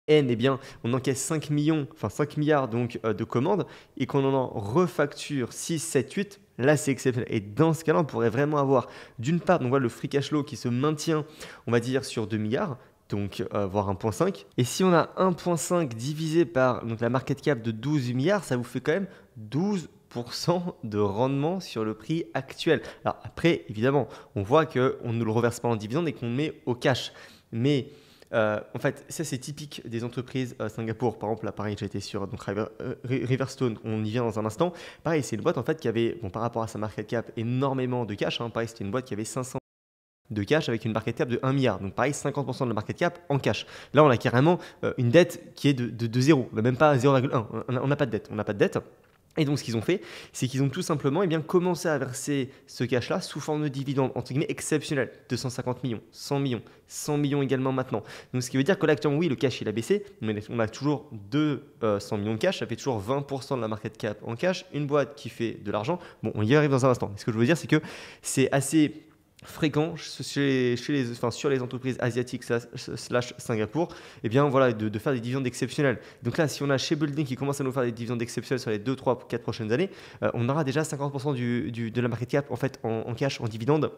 N, eh bien, on encaisse 5 millions, enfin 5 milliards donc, de commandes et qu'on en refacture 6, 7, 8, là c'est exceptionnel. Et dans ce cas-là, on pourrait vraiment avoir d'une part donc, voilà, le free cash flow qui se maintient, on va dire, sur 2 milliards, donc voire 1,5. Et si on a 1,5 divisé par donc, la market cap de 12 milliards, ça vous fait quand même 12% de rendement sur le prix actuel. Alors après, évidemment, on voit qu'on ne le reverse pas en dividende et qu'on le met au cash. Mais en fait, ça c'est typique des entreprises Singapour. Par exemple, là, pareil, j'ai été sur donc, Riverstone, on y vient dans un instant. Pareil, c'est une boîte en fait qui avait, bon, par rapport à sa market cap, énormément de cash. Pareil, c'était une boîte qui avait 500 de cash avec une market cap de 1 milliard. Donc pareil, 50% de la market cap en cash. Là, on a carrément une dette qui est de 0, même pas 0,1. On n'a pas de dette. On n'a pas de dette. Et donc, ce qu'ils ont fait, c'est qu'ils ont tout simplement commencé à verser ce cash-là sous forme de dividende, entre guillemets, exceptionnel. 250 millions, 100 millions, 100 millions également maintenant. Donc, ce qui veut dire que là, actuellement, oui, le cash, il a baissé, mais on a toujours 200 millions de cash. Ça fait toujours 20% de la market cap en cash. Une boîte qui fait de l'argent. Bon, on y arrive dans un instant. Mais ce que je veux dire, c'est que c'est assez fréquent sur les entreprises asiatiques slash Singapour, eh bien voilà, de faire des dividendes exceptionnels. Donc là, si on a chez Building qui commence à nous faire des dividendes exceptionnels sur les 2, 3, 4 prochaines années, on aura déjà 50% de la market cap en fait en cash, en dividende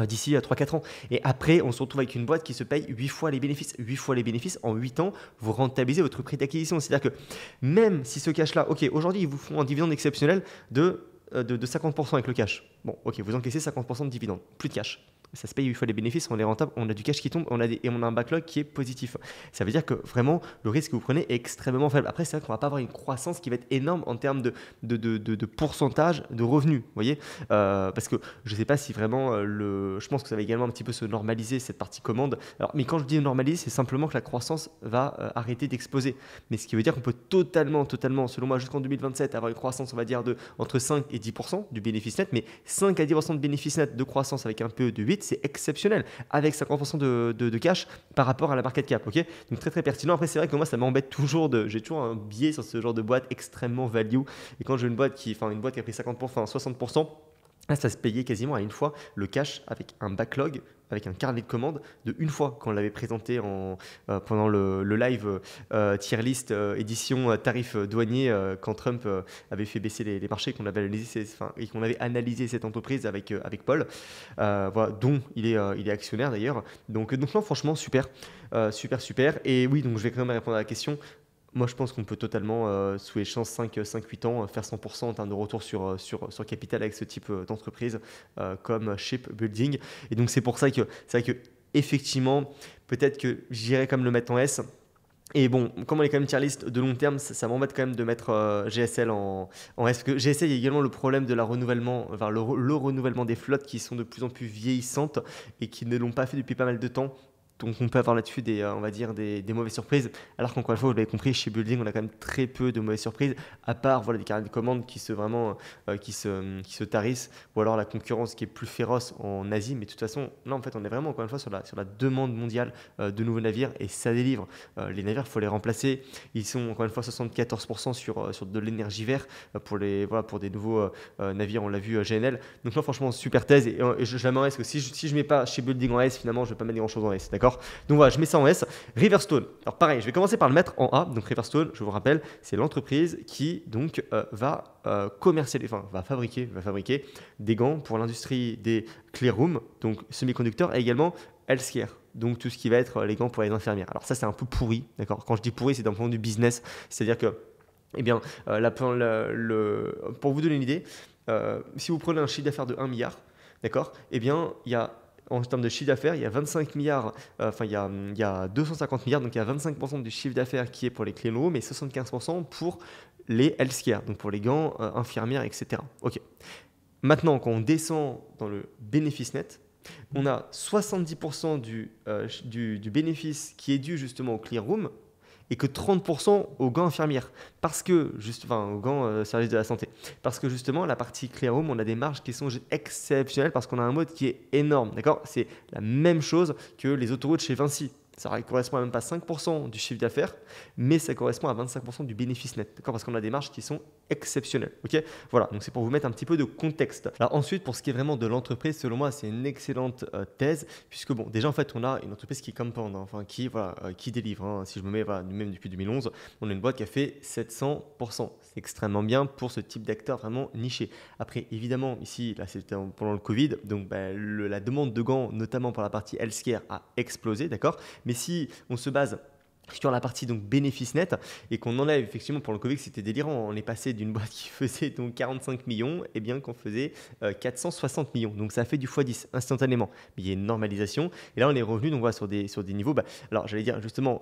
d'ici 3-4 ans. Et après, on se retrouve avec une boîte qui se paye 8 fois les bénéfices. 8 fois les bénéfices, en 8 ans, vous rentabilisez votre prix d'acquisition. C'est-à-dire que même si ce cash-là, ok, aujourd'hui, ils vous font un dividende exceptionnel de 50% avec le cash. Bon, ok, vous encaissez 50% de dividendes, plus de cash. Ça se paye 8 fois les bénéfices, on est rentable, on a du cash qui tombe, et on a un backlog qui est positif. Ça veut dire que vraiment, le risque que vous prenez est extrêmement faible. Après, c'est vrai qu'on ne va pas avoir une croissance qui va être énorme en termes de pourcentage de revenus. Vous voyez parce que je ne sais pas si vraiment, je pense que ça va également un petit peu se normaliser cette partie commande. Alors, mais quand je dis normaliser, c'est simplement que la croissance va arrêter d'exploser. Mais ce qui veut dire qu'on peut totalement, selon moi, jusqu'en 2027, avoir une croissance, on va dire, entre 5 et 10% du bénéfice net, mais 5 à 10% de bénéfice net de croissance avec un PE de 8, c'est exceptionnel, avec 50% de cash par rapport à la market cap. Ok, donc très pertinent. Après, c'est vrai que moi, ça m'embête toujours j'ai toujours un biais sur ce genre de boîte extrêmement value. Et quand j'ai une boîte qui a pris 50%, 60%, là, ça se payait quasiment à une fois le cash avec un backlog, avec un carnet de commandes de une fois quand on l'avait présenté pendant le live tier list édition tarif douanier quand Trump avait fait baisser les marchés, qu'on avait analysé cette entreprise avec Paul, voilà, dont il est actionnaire d'ailleurs. Donc non, franchement, super. Et oui, donc je vais quand même répondre à la question. Moi, je pense qu'on peut totalement, sous les chances 5-8 ans, faire 100% en termes de retour sur capital avec ce type d'entreprise comme Shipbuilding. Et donc, c'est pour ça que effectivement, peut-être que j'irai comme le mettre en S. Et bon, comme on est quand même tier list de long terme, ça m'embête quand même de mettre GSL en S. Parce que GSL, il y a également le problème de le renouvellement des flottes qui sont de plus en plus vieillissantes et qui ne l'ont pas fait depuis pas mal de temps. Donc on peut avoir là-dessus on va dire des mauvaises surprises, alors qu'encore une fois, vous l'avez compris, chez Building, on a quand même très peu de mauvaises surprises, à part voilà, des carnets de commandes qui se tarissent, ou alors la concurrence qui est plus féroce en Asie. Mais de toute façon, là en fait, on est vraiment encore une fois sur la demande mondiale de nouveaux navires, et ça délivre. Les navires, il faut les remplacer. Ils sont encore une fois 74% sur de l'énergie verte pour des nouveaux navires, on l'a vu GNL. Donc là, franchement, super thèse, et je l'aimerais, parce que si je ne mets pas chez Building en S, finalement, je ne vais pas mettre grand chose en S, d'accord. d'accord? Donc voilà, je mets ça en S. Riverstone. Alors pareil, je vais commencer par le mettre en A. Donc Riverstone, je vous rappelle, c'est l'entreprise qui donc va va fabriquer des gants pour l'industrie des clean rooms, donc semi-conducteurs, et également healthcare, donc tout ce qui va être les gants pour les infirmières. Alors ça, c'est un peu pourri, d'accord? Quand je dis pourri, c'est d'un point de vue business, c'est-à-dire que, eh bien, pour vous donner une idée, si vous prenez un chiffre d'affaires de 1 milliard, d'accord? Eh bien, en termes de chiffre d'affaires, il y a 25 milliards, il y a 250 milliards, donc il y a 25% du chiffre d'affaires qui est pour les clean rooms et 75% pour les healthcare, donc pour les gants, infirmières, etc. Ok. Maintenant, quand on descend dans le bénéfice net, on a 70% du bénéfice qui est dû justement au clean room et que 30% aux gants infirmières, aux gants service de la santé. Parce que justement, la partie clean room, on a des marges qui sont exceptionnelles parce qu'on a un mode qui est énorme. D'accord? C'est la même chose que les autoroutes chez Vinci. Ça ne correspond à même pas 5% du chiffre d'affaires, mais ça correspond à 25% du bénéfice net. D'accord? Parce qu'on a des marges qui sont exceptionnelles. Ok? Voilà, donc c'est pour vous mettre un petit peu de contexte. Alors ensuite, pour ce qui est vraiment de l'entreprise, selon moi, c'est une excellente thèse, puisque bon, déjà en fait, on a une entreprise qui compound, qui délivre. Si je me mets même depuis 2011, on a une boîte qui a fait 700%. C'est extrêmement bien pour ce type d'acteur vraiment niché. Après, évidemment, ici, là, c'était pendant le Covid, donc la demande de gants, notamment pour la partie healthcare, a explosé, d'accord? Mais si on se base sur la partie donc bénéfice net et qu'on enlève effectivement pour le Covid, c'était délirant. On est passé d'une boîte qui faisait donc 45 millions et bien qu'on faisait 460 millions. Donc ça fait du x10 instantanément. Mais il y a une normalisation et là on est revenu donc voilà, sur des niveaux, alors j'allais dire justement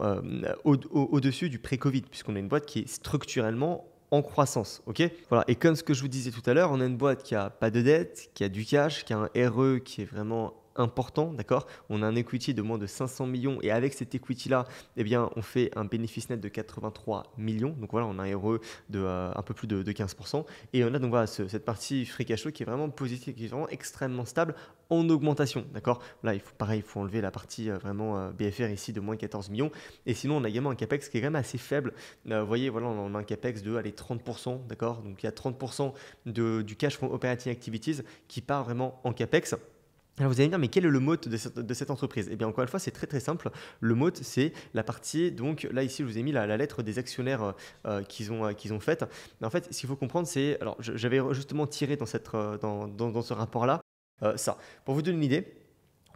au-dessus du pré-Covid puisqu'on a une boîte qui est structurellement en croissance, ok? Voilà, et comme ce que je vous disais tout à l'heure, on a une boîte qui a pas de dette, qui a du cash, qui a un RE qui est vraiment important, d'accord? On a un equity de moins de 500 millions et avec cet equity-là, eh bien, on fait un bénéfice net de 83 millions. Donc voilà, on a un RE de un peu plus de 15%. Et on a donc voilà cette partie free cash flow qui est vraiment positive, qui est vraiment extrêmement stable en augmentation, d'accord? Là, il faut enlever la partie vraiment BFR ici de moins 14 millions. Et sinon, on a également un capex qui est quand même assez faible. Vous voyez, voilà, on a un capex de 30%, d'accord? Donc il y a 30% du cash from operating activities qui part vraiment en capex. Alors vous allez me dire, mais quel est le moat de cette entreprise? Eh bien, encore une fois, c'est très très simple. Le moat, c'est la partie, donc là ici, je vous ai mis la lettre des actionnaires qu'ils ont faite. Mais en fait, ce qu'il faut comprendre, c'est, alors j'avais justement tiré dans ce rapport-là, ça. Pour vous donner une idée,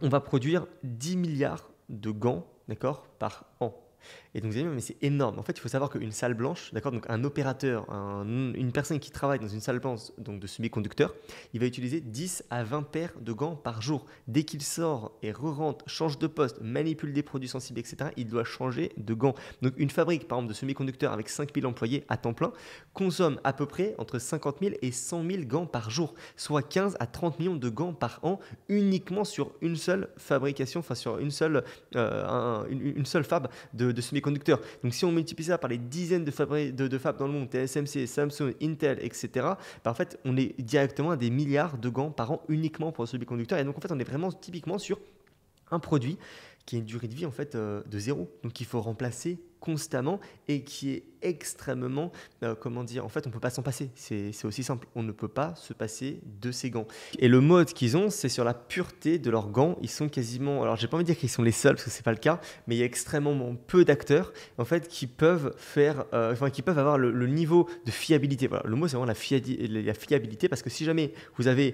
on va produire 10 milliards de gants, d'accord, par an. Et donc vous allez me dire, mais c'est énorme. En fait, il faut savoir qu'une salle blanche, d'accord, donc un opérateur, une personne qui travaille dans une salle blanche donc de semi-conducteurs, il va utiliser 10 à 20 paires de gants par jour. Dès qu'il sort et re-rentre, change de poste, manipule des produits sensibles, etc., il doit changer de gants. Donc une fabrique, par exemple, de semi-conducteurs avec 5000 employés à temps plein, consomme à peu près entre 50 000 et 100 000 gants par jour, soit 15 à 30 millions de gants par an, uniquement sur une seule fabrication, enfin sur une seule fab de semi-conducteurs. Donc si on multiplie ça par les dizaines de fabs dans le monde, TSMC, Samsung, Intel, etc., en fait, on est directement à des milliards de gants par an uniquement pour le semi-conducteur. Et donc en fait, on est vraiment typiquement sur un produit qui a une durée de vie en fait de zéro. Donc il faut remplacer constamment et qui est extrêmement, en fait on ne peut pas s'en passer, c'est aussi simple, on ne peut pas se passer de ces gants. Et le mode qu'ils ont, c'est sur la pureté de leurs gants, ils sont quasiment, alors j'ai pas envie de dire qu'ils sont les seuls parce que c'est pas le cas, mais il y a extrêmement peu d'acteurs en fait qui peuvent avoir le niveau de fiabilité. Voilà, le mot c'est vraiment la fiabilité parce que si jamais vous avez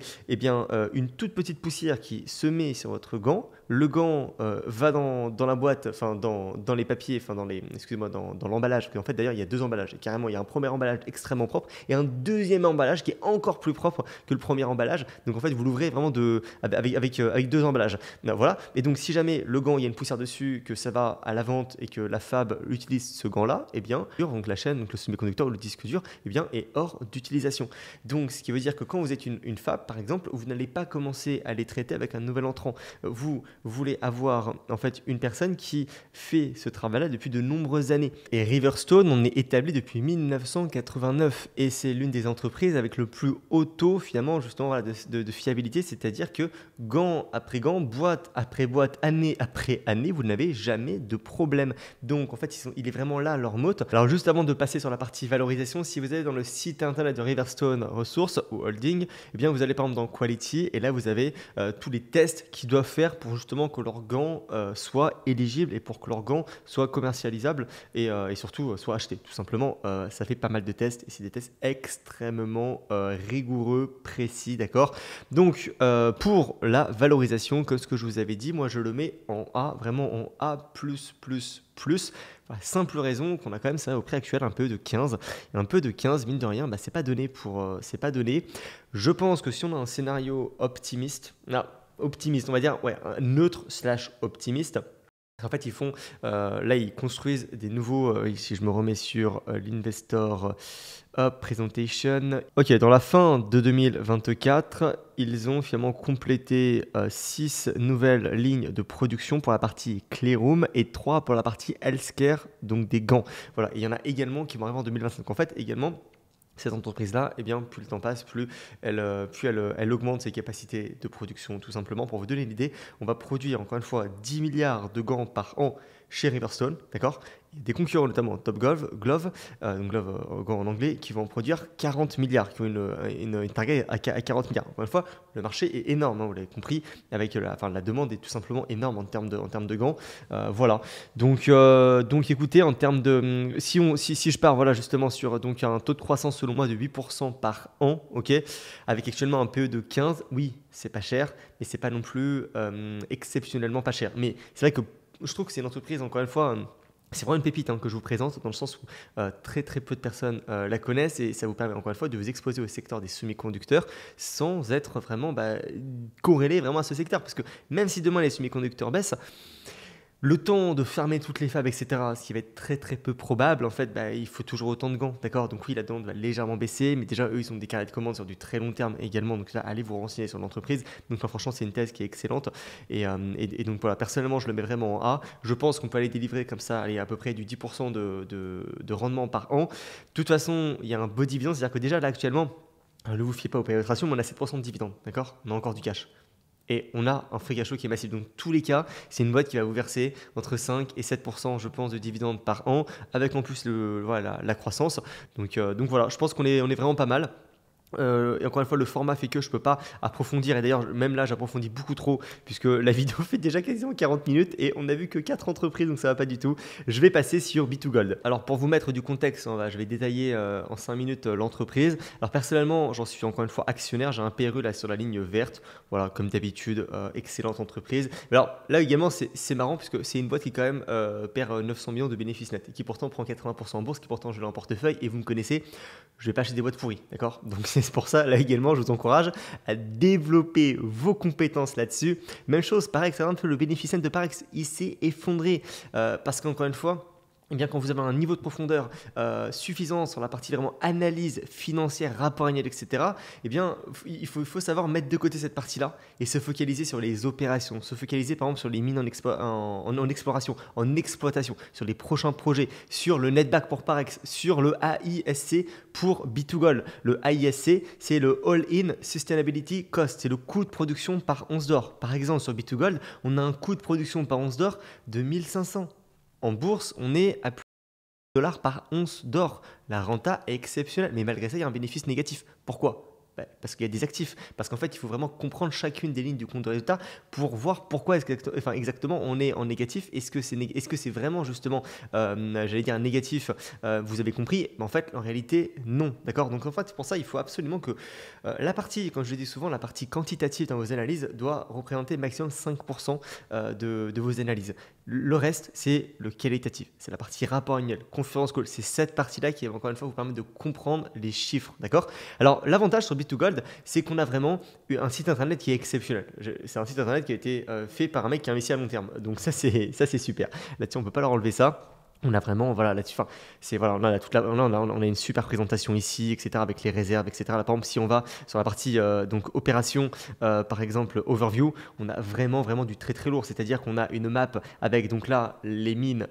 une toute petite poussière qui se met sur votre gant, le gant va dans la boîte, enfin dans les papiers, enfin dans l'emballage. En fait, d'ailleurs, il y a deux emballages. Et carrément, il y a un premier emballage extrêmement propre et un deuxième emballage qui est encore plus propre que le premier emballage. Donc, en fait, vous l'ouvrez vraiment avec deux emballages. Voilà. Et donc, si jamais le gant, il y a une poussière dessus, que ça va à la vente et que la fab utilise ce gant-là, eh bien, donc la chaîne, donc le semi-conducteur ou le disque dur, eh bien, est hors d'utilisation. Donc, ce qui veut dire que quand vous êtes une fab, par exemple, vous n'allez pas commencer à les traiter avec un nouvel entrant. Vous voulez avoir, en fait, une personne qui fait ce travail-là depuis de nombreuses années. Et Riverstone, on on est établi depuis 1989 et c'est l'une des entreprises avec le plus haut taux finalement justement voilà, de fiabilité, c'est-à-dire que gant après gant, boîte après boîte, année après année, vous n'avez jamais de problème. Donc en fait, il est vraiment là leur motte. Alors juste avant de passer sur la partie valorisation, si vous allez dans le site internet de Riverstone Resources ou Holding, eh bien vous allez par exemple dans Quality et là vous avez tous les tests qu'ils doivent faire pour justement que leurs gants soient éligibles et pour que leurs gants soient commercialisables et surtout soient achetés. Tout simplement, ça fait pas mal de tests et c'est des tests extrêmement rigoureux, précis, d'accord. Donc pour la valorisation, comme ce que je vous avais dit, moi je le mets en A, vraiment en A+++. Pour la simple raison qu'on a quand même ça au prix actuel un peu de 15. Et un peu de 15, mine de rien, bah, c'est pas donné c'est pas donné. Je pense que si on a un scénario optimiste, on va dire ouais, neutre / optimiste. En fait, là, ils construisent des nouveaux, si je me remets sur l'investor presentation. Ok, dans la fin de 2024, ils ont finalement complété 6 nouvelles lignes de production pour la partie Clearroom et 3 pour la partie Healthcare, donc des gants. Voilà, et il y en a également qui vont arriver en 2025. En fait, également, cette entreprise-là, eh bien, plus le temps passe, plus elle augmente ses capacités de production, tout simplement. Pour vous donner une idée, on va produire encore une fois 10 milliards de gants par an chez Riverstone, d'accord. Des concurrents, notamment Top Glove, donc Glove gants en anglais, qui vont produire 40 milliards, qui ont une target à 40 milliards. Encore une fois, le marché est énorme, hein, vous l'avez compris, avec la demande est tout simplement énorme en termes de gants. Voilà. Donc écoutez, en termes de si je pars voilà justement sur donc un taux de croissance selon moi de 8% par an, ok, avec actuellement un PE de 15, oui, c'est pas cher, mais c'est pas non plus exceptionnellement pas cher. Mais c'est vrai que je trouve que c'est une entreprise, encore une fois, c'est vraiment une pépite que je vous présente dans le sens où très très peu de personnes la connaissent et ça vous permet encore une fois de vous exposer au secteur des semi-conducteurs sans être vraiment corrélé vraiment à ce secteur. Parce que même si demain les semi-conducteurs baissent, le temps de fermer toutes les fabs, etc., ce qui va être très très peu probable, en fait, il faut toujours autant de gants, d'accord. Donc oui, la demande va légèrement baisser, mais déjà, eux, ils ont des carrés de commandes sur du très long terme également. Donc là, allez vous renseigner sur l'entreprise. Donc là, franchement, c'est une thèse qui est excellente. Et donc voilà, personnellement, je le mets vraiment en A. Je pense qu'on peut aller délivrer comme ça, à peu près du 10% de rendement par an. De toute façon, il y a un beau dividende, c'est-à-dire que déjà, là, actuellement, ne vous fiez pas aux périodes ratio, mais on a 7% de dividende, d'accord. On a encore du cash. Et on a un free cash flow qui est massif. Donc, tous les cas, c'est une boîte qui va vous verser entre 5 et 7%, je pense, de dividendes par an, avec en plus la croissance. Donc voilà, je pense qu'on est vraiment pas mal. Et encore une fois, le format fait que je ne peux pas approfondir. Et d'ailleurs, même là, j'approfondis beaucoup trop puisque la vidéo fait déjà quasiment 40 minutes et on n'a vu que 4 entreprises, donc ça ne va pas du tout. Je vais passer sur B2Gold. Alors, pour vous mettre du contexte, je vais détailler en 5 minutes l'entreprise. Alors, personnellement, j'en suis encore une fois actionnaire. J'ai un PRE là sur la ligne verte. Voilà, comme d'habitude, excellente entreprise. Alors, là également, c'est marrant puisque c'est une boîte qui quand même perd 900 millions de bénéfices nets et qui pourtant prend 80% en bourse, qui pourtant je l'ai en portefeuille et vous me connaissez, je ne vais pas acheter des boîtes pourries, d'accord. Donc, c'est pour ça, là également, je vous encourage à développer vos compétences là-dessus. Même chose, pareil, c'est un peu le bénéfice net de Parex, il s'est effondré parce qu'encore une fois, eh bien, quand vous avez un niveau de profondeur suffisant sur la partie vraiment analyse financière, rapport annuel, etc., eh bien, il faut savoir mettre de côté cette partie-là et se focaliser sur les opérations, se focaliser par exemple sur les mines en exploration, en exploitation, sur les prochains projets, sur le netback pour Parex, sur le AISC pour B2Gold. Le AISC, c'est le All-in Sustainability Cost, c'est le coût de production par once d'or. Par exemple, sur B2Gold, on a un coût de production par once d'or de 1500. En bourse, on est à plus de dollars par once d'or. La renta est exceptionnelle, mais malgré ça, il y a un bénéfice négatif. Pourquoi ? Parce qu'il y a des actifs. Parce qu'en fait, il faut vraiment comprendre chacune des lignes du compte de résultat pour voir pourquoi exactement on est en négatif. Est-ce que c'est vraiment justement, j'allais dire, un négatif, vous avez compris, mais en fait, en réalité, non. D'accord. Donc en fait, c'est pour ça il faut absolument que la partie, comme je le dis souvent, la partie quantitative dans vos analyses doit représenter maximum 5% de vos analyses. Le reste, c'est le qualitatif. C'est la partie rapport annuel, conférence call. C'est cette partie-là qui va encore une fois vous permettre de comprendre les chiffres. D'accord. Alors, l'avantage sur B2Gold, c'est qu'on a vraiment un site internet qui est exceptionnel. C'est un site internet qui a été fait par un mec qui a investi à long terme. Donc ça c'est super. Là-dessus, on ne peut pas leur enlever ça. On a vraiment, voilà, là-dessus, on a une super présentation ici, etc., avec les réserves, etc. Là, par exemple, si on va sur la partie donc opération, par exemple, overview, on a vraiment du très très lourd. C'est-à-dire qu'on a une map avec donc là les mines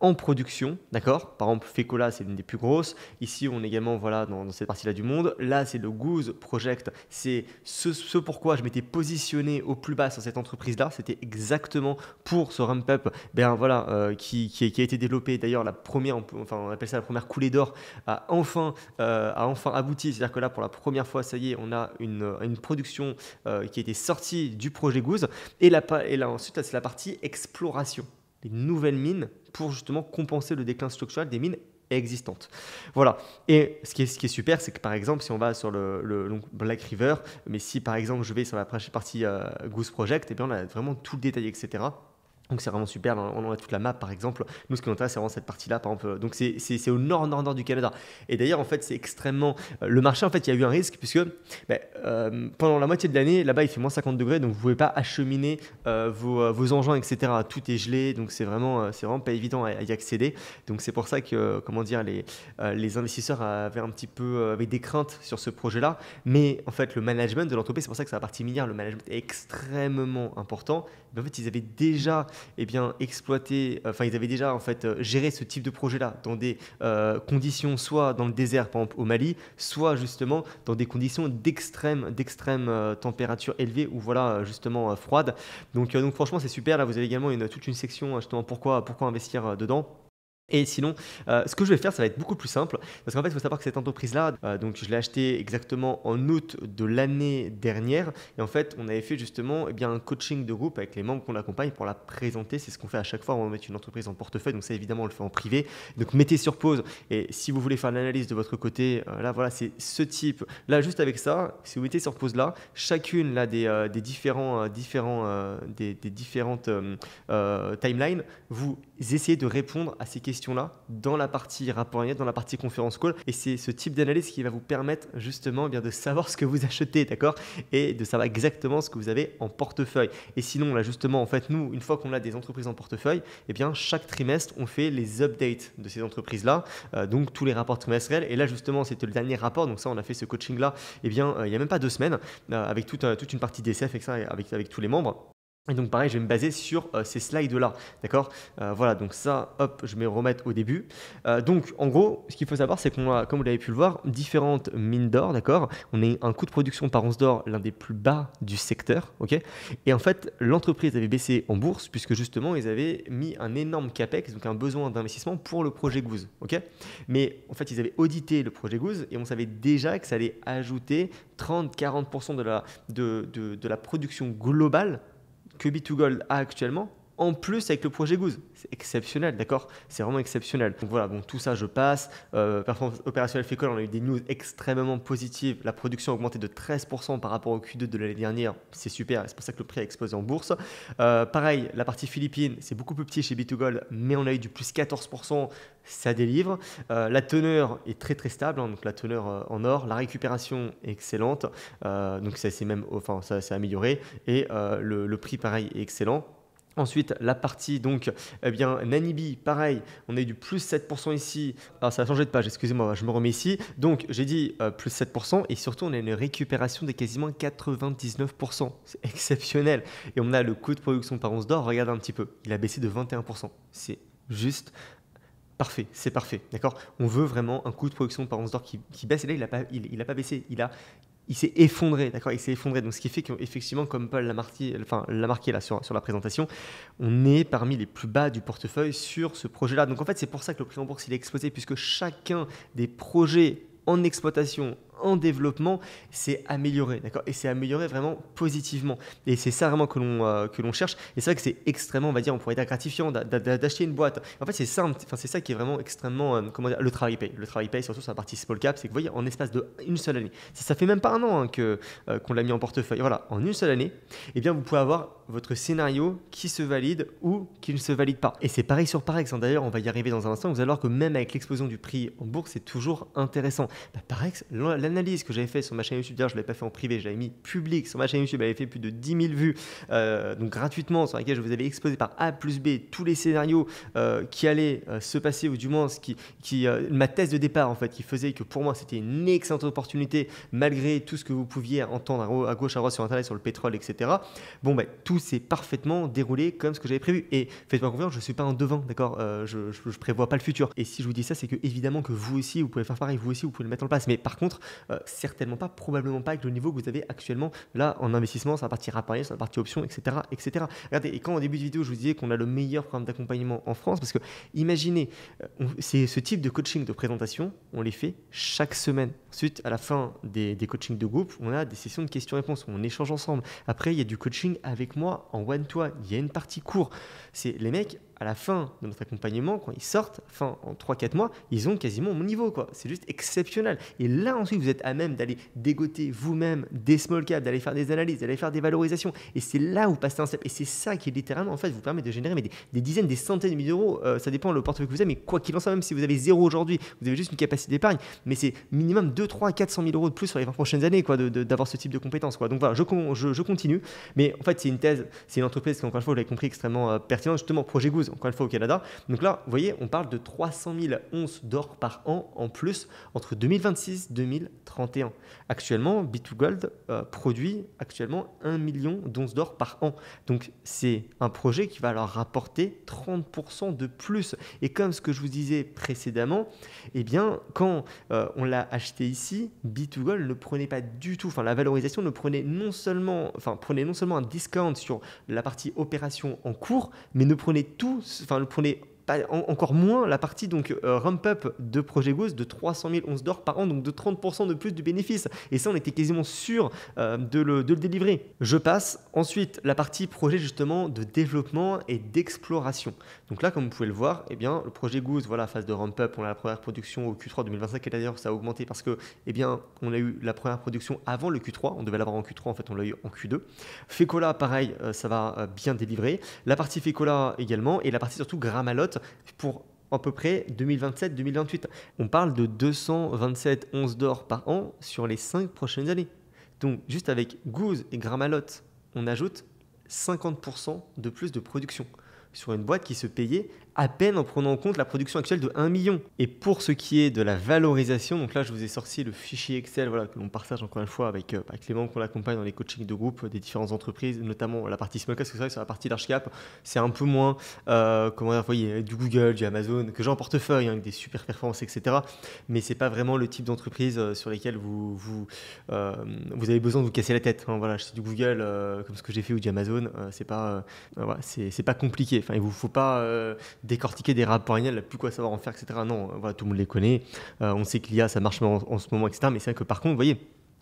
en production, d'accord? Par exemple, Fecola, c'est l'une des plus grosses. Ici, on est également voilà, dans cette partie-là du monde. Là, c'est le Goose Project. C'est ce pourquoi je m'étais positionné au plus bas sur cette entreprise-là. C'était exactement pour ce ramp-up voilà, qui a été développé. D'ailleurs, la première, on appelle ça la première coulée d'or, a enfin abouti. C'est-à-dire que là, pour la première fois, ça y est, on a une production qui a été sortie du projet Goose. Et là ensuite, là, c'est la partie exploration. Les nouvelles mines pour justement compenser le déclin structurel des mines existantes. Voilà. Et ce qui est super, c'est que par exemple, si on va sur donc Black River, mais si par exemple je vais sur la partie Goose Project, eh bien on a vraiment tout le détail, etc. Donc c'est vraiment super, on a toute la map par exemple. Nous ce qui nous intéresse c'est vraiment cette partie là par exemple. Donc c'est au nord du Canada. Et d'ailleurs en fait c'est extrêmement... le marché en fait il y a eu un risque puisque pendant la moitié de l'année là-bas il fait moins 50 degrés donc vous ne pouvez pas acheminer vos engins etc. Tout est gelé donc c'est vraiment pas évident à y accéder. Donc c'est pour ça que comment dire les investisseurs avaient un petit peu avec des craintes sur ce projet là. Mais en fait le management de l'entreprise, c'est pour ça que c'est la partie minière, le management est extrêmement important. Mais en fait ils avaient déjà exploité, ils avaient déjà en fait géré ce type de projet-là dans des conditions soit dans le désert, par exemple au Mali, soit justement dans des conditions d'extrême température élevée ou voilà justement froide. Donc franchement c'est super. Là vous avez également toute une section justement pourquoi investir dedans. Et sinon, ce que je vais faire, ça va être beaucoup plus simple parce qu'en fait, il faut savoir que cette entreprise-là, donc je l'ai achetée exactement en août de l'année dernière. Et en fait, on avait fait justement un coaching de groupe avec les membres qu'on accompagne pour la présenter. C'est ce qu'on fait à chaque fois. On va mettre une entreprise en portefeuille. Donc ça, évidemment, on le fait en privé. Donc mettez sur pause. Et si vous voulez faire l'analyse de votre côté, là, voilà, c'est ce type. Là, juste avec ça, si vous mettez sur pause là, chacune là, des différentes timelines, vous essayez de répondre à ces questions-là dans la partie rapport annuel, dans la partie conférence call. Et c'est ce type d'analyse qui va vous permettre justement de savoir ce que vous achetez, d'accord? Et de savoir exactement ce que vous avez en portefeuille. Et sinon, là justement, en fait, nous, une fois qu'on a des entreprises en portefeuille, chaque trimestre, on fait les updates de ces entreprises-là, donc tous les rapports trimestriels. Et là, justement, c'était le dernier rapport. Donc ça, on a fait ce coaching-là, il n'y a même pas 2 semaines, avec toute une partie DCF avec tous les membres. Et donc pareil, je vais me baser sur ces slides-là, d'accord? Voilà, donc ça, hop, je vais remettre au début. Donc en gros, ce qu'il faut savoir, c'est qu'on a, comme vous l'avez pu le voir, différentes mines d'or, d'accord? On a un coût de production par once d'or, l'un des plus bas du secteur, ok? Et en fait, l'entreprise avait baissé en bourse puisque justement, ils avaient mis un énorme capex, donc un besoin d'investissement pour le projet Goose, ok? Mais en fait, ils avaient audité le projet Goose et on savait déjà que ça allait ajouter 30-40% de la production globale que B2Gold a actuellement, en plus avec le projet Goose. C'est exceptionnel, d'accord? C'est vraiment exceptionnel. Donc voilà, bon, tout ça, je passe. Performance opérationnelle Fecola, on a eu des news extrêmement positives. La production a augmenté de 13% par rapport au Q2 de l'année dernière. C'est super, c'est pour ça que le prix a explosé en bourse. Pareil, la partie Philippines, c'est beaucoup plus petit chez B2Gold, mais on a eu du plus 14%, ça délivre. La teneur est très très stable, hein, donc la teneur en or. La récupération est excellente, donc ça s'est amélioré. Et le prix, pareil, est excellent. Ensuite, la partie donc, Nanibi, pareil, on a eu du plus 7% ici. Alors ça a changé de page, excusez-moi, je me remets ici. Donc j'ai dit plus 7% et surtout on a une récupération de quasiment 99%. C'est exceptionnel. Et on a le coût de production par once d'or, regardez un petit peu, il a baissé de 21%. C'est juste parfait, c'est parfait, d'accord? On veut vraiment un coût de production par once d'or qui baisse et là il a pas baissé, il s'est effondré, d'accord? Il s'est effondré. Donc, ce qui fait qu'effectivement, comme Paul l'a marqué là sur la présentation, on est parmi les plus bas du portefeuille sur ce projet-là. Donc, en fait, c'est pour ça que le prix en bourse il est explosé, puisque chacun des projets en exploitation, en développement, c'est amélioré, d'accord? Et c'est amélioré vraiment positivement. Et c'est ça vraiment que l'on cherche. Et c'est vrai que c'est extrêmement, on va dire, on pourrait dire gratifiant d'acheter une boîte. En fait, c'est simple. Enfin, c'est ça qui est vraiment extrêmement, le travail paye. Le travail paye, surtout sur la partie small cap, c'est que vous voyez, en espace d'une seule année, ça fait même pas 1 an qu'on l'a mis en portefeuille. Voilà, en une seule année, eh bien, vous pouvez avoir votre scénario qui se valide ou qui ne se valide pas. Et c'est pareil sur Parex. D'ailleurs, on va y arriver dans un instant. Vous allez voir que même avec l'explosion du prix en bourse, c'est toujours intéressant. Parex, l'analyse que j'avais fait sur ma chaîne YouTube, d'ailleurs je ne l'avais pas fait en privé, je l'avais mis public sur ma chaîne YouTube, elle avait fait plus de 10 000 vues donc gratuitement, sur laquelle je vous avais exposé par A plus B tous les scénarios qui allaient se passer, ou du moins ma thèse de départ en fait, qui faisait que pour moi c'était une excellente opportunité malgré tout ce que vous pouviez entendre à gauche à droite sur internet sur le pétrole, etc. Bon ben tout s'est parfaitement déroulé comme ce que j'avais prévu, et faites-moi confiance, je ne suis pas un devin, d'accord, je prévois pas le futur, et si je vous dis ça, c'est que évidemment que vous aussi vous pouvez faire pareil, vous aussi vous pouvez le mettre en place, mais par contre certainement pas, probablement pas avec le niveau que vous avez actuellement là en investissement sur la partie raparier, sur la partie option, etc., etc. Regardez, et quand au début de vidéo je vous disais qu'on a le meilleur programme d'accompagnement en France, parce que imaginez, c'est ce type de coaching de présentation, on les fait chaque semaine. Ensuite, à la fin des coachings de groupe, on a des sessions de questions-réponses où on échange ensemble. Après, il y a du coaching avec moi en one-to-one. Il y a une partie cours. C'est les mecs, à la fin de notre accompagnement, quand ils sortent, en 3-4 mois, ils ont quasiment mon niveau, quoi. C'est juste exceptionnel. Et là, ensuite, vous êtes à même d'aller dégoter vous-même des small caps, d'aller faire des analyses, d'aller faire des valorisations. Et c'est là où vous passez un step. Et c'est ça qui, littéralement, en fait, vous permet de générer des dizaines, des centaines de milliers d'euros. Ça dépend le portefeuille que vous avez, mais quoi qu'il en soit, même si vous avez zéro aujourd'hui, vous avez juste une capacité d'épargne, mais c'est minimum 2, 3, 400 000 euros de plus sur les 20 prochaines années, quoi, d'avoir ce type de compétences, quoi. Donc voilà, je continue. Mais en fait, c'est une thèse, c'est une entreprise qui, encore une fois, vous l'avez compris, extrêmement pertinente, justement, Projet Goose, encore une fois, au Canada. Donc là, vous voyez, on parle de 300 000 onces d'or par an en plus entre 2026 et 2031. Actuellement, B2Gold produit actuellement 1 million d'onces d'or par an. Donc c'est un projet qui va leur rapporter 30% de plus. Et comme ce que je vous disais précédemment, eh bien, quand on l'a acheté ici, B2Gold ne prenait pas du tout, la valorisation ne prenait non seulement un discount sur la partie opération en cours, mais ne prenait ne prenait encore moins la partie ramp-up de Projet Goose de 300 000 onces d'or par an, donc de 30% de plus du bénéfice. Et ça, on était quasiment sûr de le délivrer. Je passe ensuite la partie projet justement de développement et d'exploration. Donc là, comme vous pouvez le voir, eh bien, le Projet Goose, voilà, phase de ramp-up, on a la première production au Q3 2025, et d'ailleurs, ça a augmenté parce que, eh bien, on a eu la première production avant le Q3, on devait l'avoir en Q3, en fait, on l'a eu en Q2. Fecola, pareil, ça va bien délivrer. La partie Fecola également, et la partie surtout Gramalote pour à peu près 2027-2028. On parle de 227 onces d'or par an sur les 5 prochaines années. Donc juste avec Goose et Gramalote, on ajoute 50% de plus de production sur une boîte qui se payait à peine en prenant en compte la production actuelle de 1 million. Et pour ce qui est de la valorisation, donc là je vous ai sorti le fichier Excel, voilà, que l'on partage encore une fois avec les membres qu'on accompagne dans les coachings de groupe des différentes entreprises, notamment la partie small cap, parce que c'est vrai que sur la partie large cap, c'est un peu moins, vous voyez, du Google, du Amazon, que j'ai en portefeuille, avec des super performances, etc. Mais c'est pas vraiment le type d'entreprise sur lesquelles vous avez besoin de vous casser la tête. Voilà, c'est du Google, comme ce que j'ai fait, ou du Amazon, c'est pas compliqué. Enfin, il vous faut pas décortiquer des rapports annuels, plus quoi savoir en faire, etc. Non, voilà, tout le monde les connaît. On sait que l'IA, ça marche en ce moment, etc. Mais c'est vrai que par contre, vous voyez,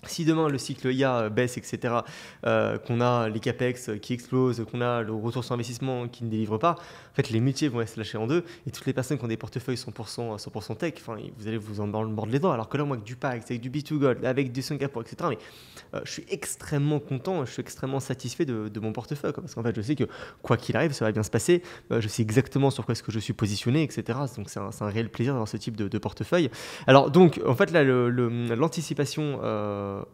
si demain le cycle IA baisse, etc., qu'on a les capex qui explosent, qu'on a le retour sur investissement qui ne délivre pas, en fait, les métiers vont se lâcher en deux, et toutes les personnes qui ont des portefeuilles 100% tech, vous allez vous en mordre les doigts. Alors que là, moi, avec du PAX, avec du B2Gold, avec du Singapour, etc., mais je suis extrêmement content, je suis extrêmement satisfait de mon portefeuille, parce qu'en fait, je sais que quoi qu'il arrive, ça va bien se passer. Je sais exactement sur quoi est-ce que je suis positionné, etc. Donc, c'est un réel plaisir d'avoir ce type de portefeuille. Alors, donc, en fait, là, l'anticipation,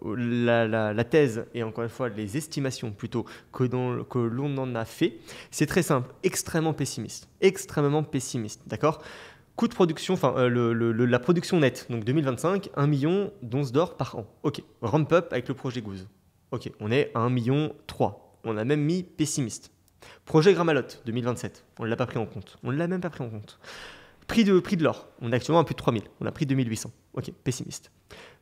la thèse et encore une fois les estimations plutôt que l'on en a fait, c'est très simple, extrêmement pessimiste, d'accord. Coût de production, la production nette, donc 2025, 1 million d'onces d'or par an. Ok, ramp up avec le projet Goose. Ok, on est à 1,3 million. On a même mis pessimiste. Projet Gramalote 2027, on ne l'a pas pris en compte. On ne l'a même pas pris en compte. Prix de l'or, on est actuellement à plus de 3000, on a pris 2800. Ok, pessimiste.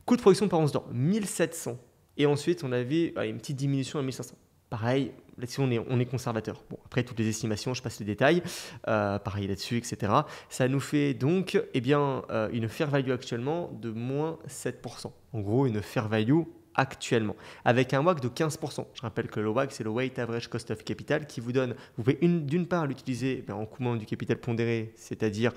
Coût de production par once d'or, 1700. Et ensuite, on avait une petite diminution à 1500. Pareil, là-dessus, on est conservateur. Bon, après, toutes les estimations, je passe les détails. Pareil là-dessus, etc. Ça nous fait donc une fair value actuellement de moins 7%. En gros, une fair value actuellement, avec un WACC de 15%. Je rappelle que le WACC, c'est le Weight Average Cost of Capital, qui vous donne, vous pouvez d'une part l'utiliser en coût du capital pondéré, c'est-à-dire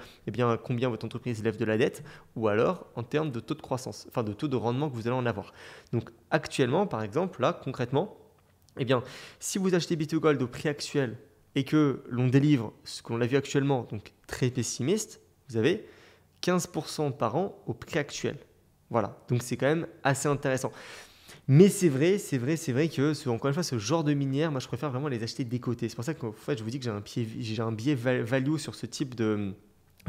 combien votre entreprise lève de la dette, ou alors en termes de taux de croissance, de taux de rendement que vous allez en avoir. Donc actuellement, par exemple, là, concrètement, si vous achetez B2Gold au prix actuel et que l'on délivre ce que l'on a vu actuellement, donc très pessimiste, vous avez 15% par an au prix actuel. Voilà, donc c'est quand même assez intéressant. Mais c'est vrai que encore une fois, ce genre de minière, moi je préfère vraiment les acheter décotés. C'est pour ça qu'en fait, je vous dis que j'ai un biais value sur ce type de,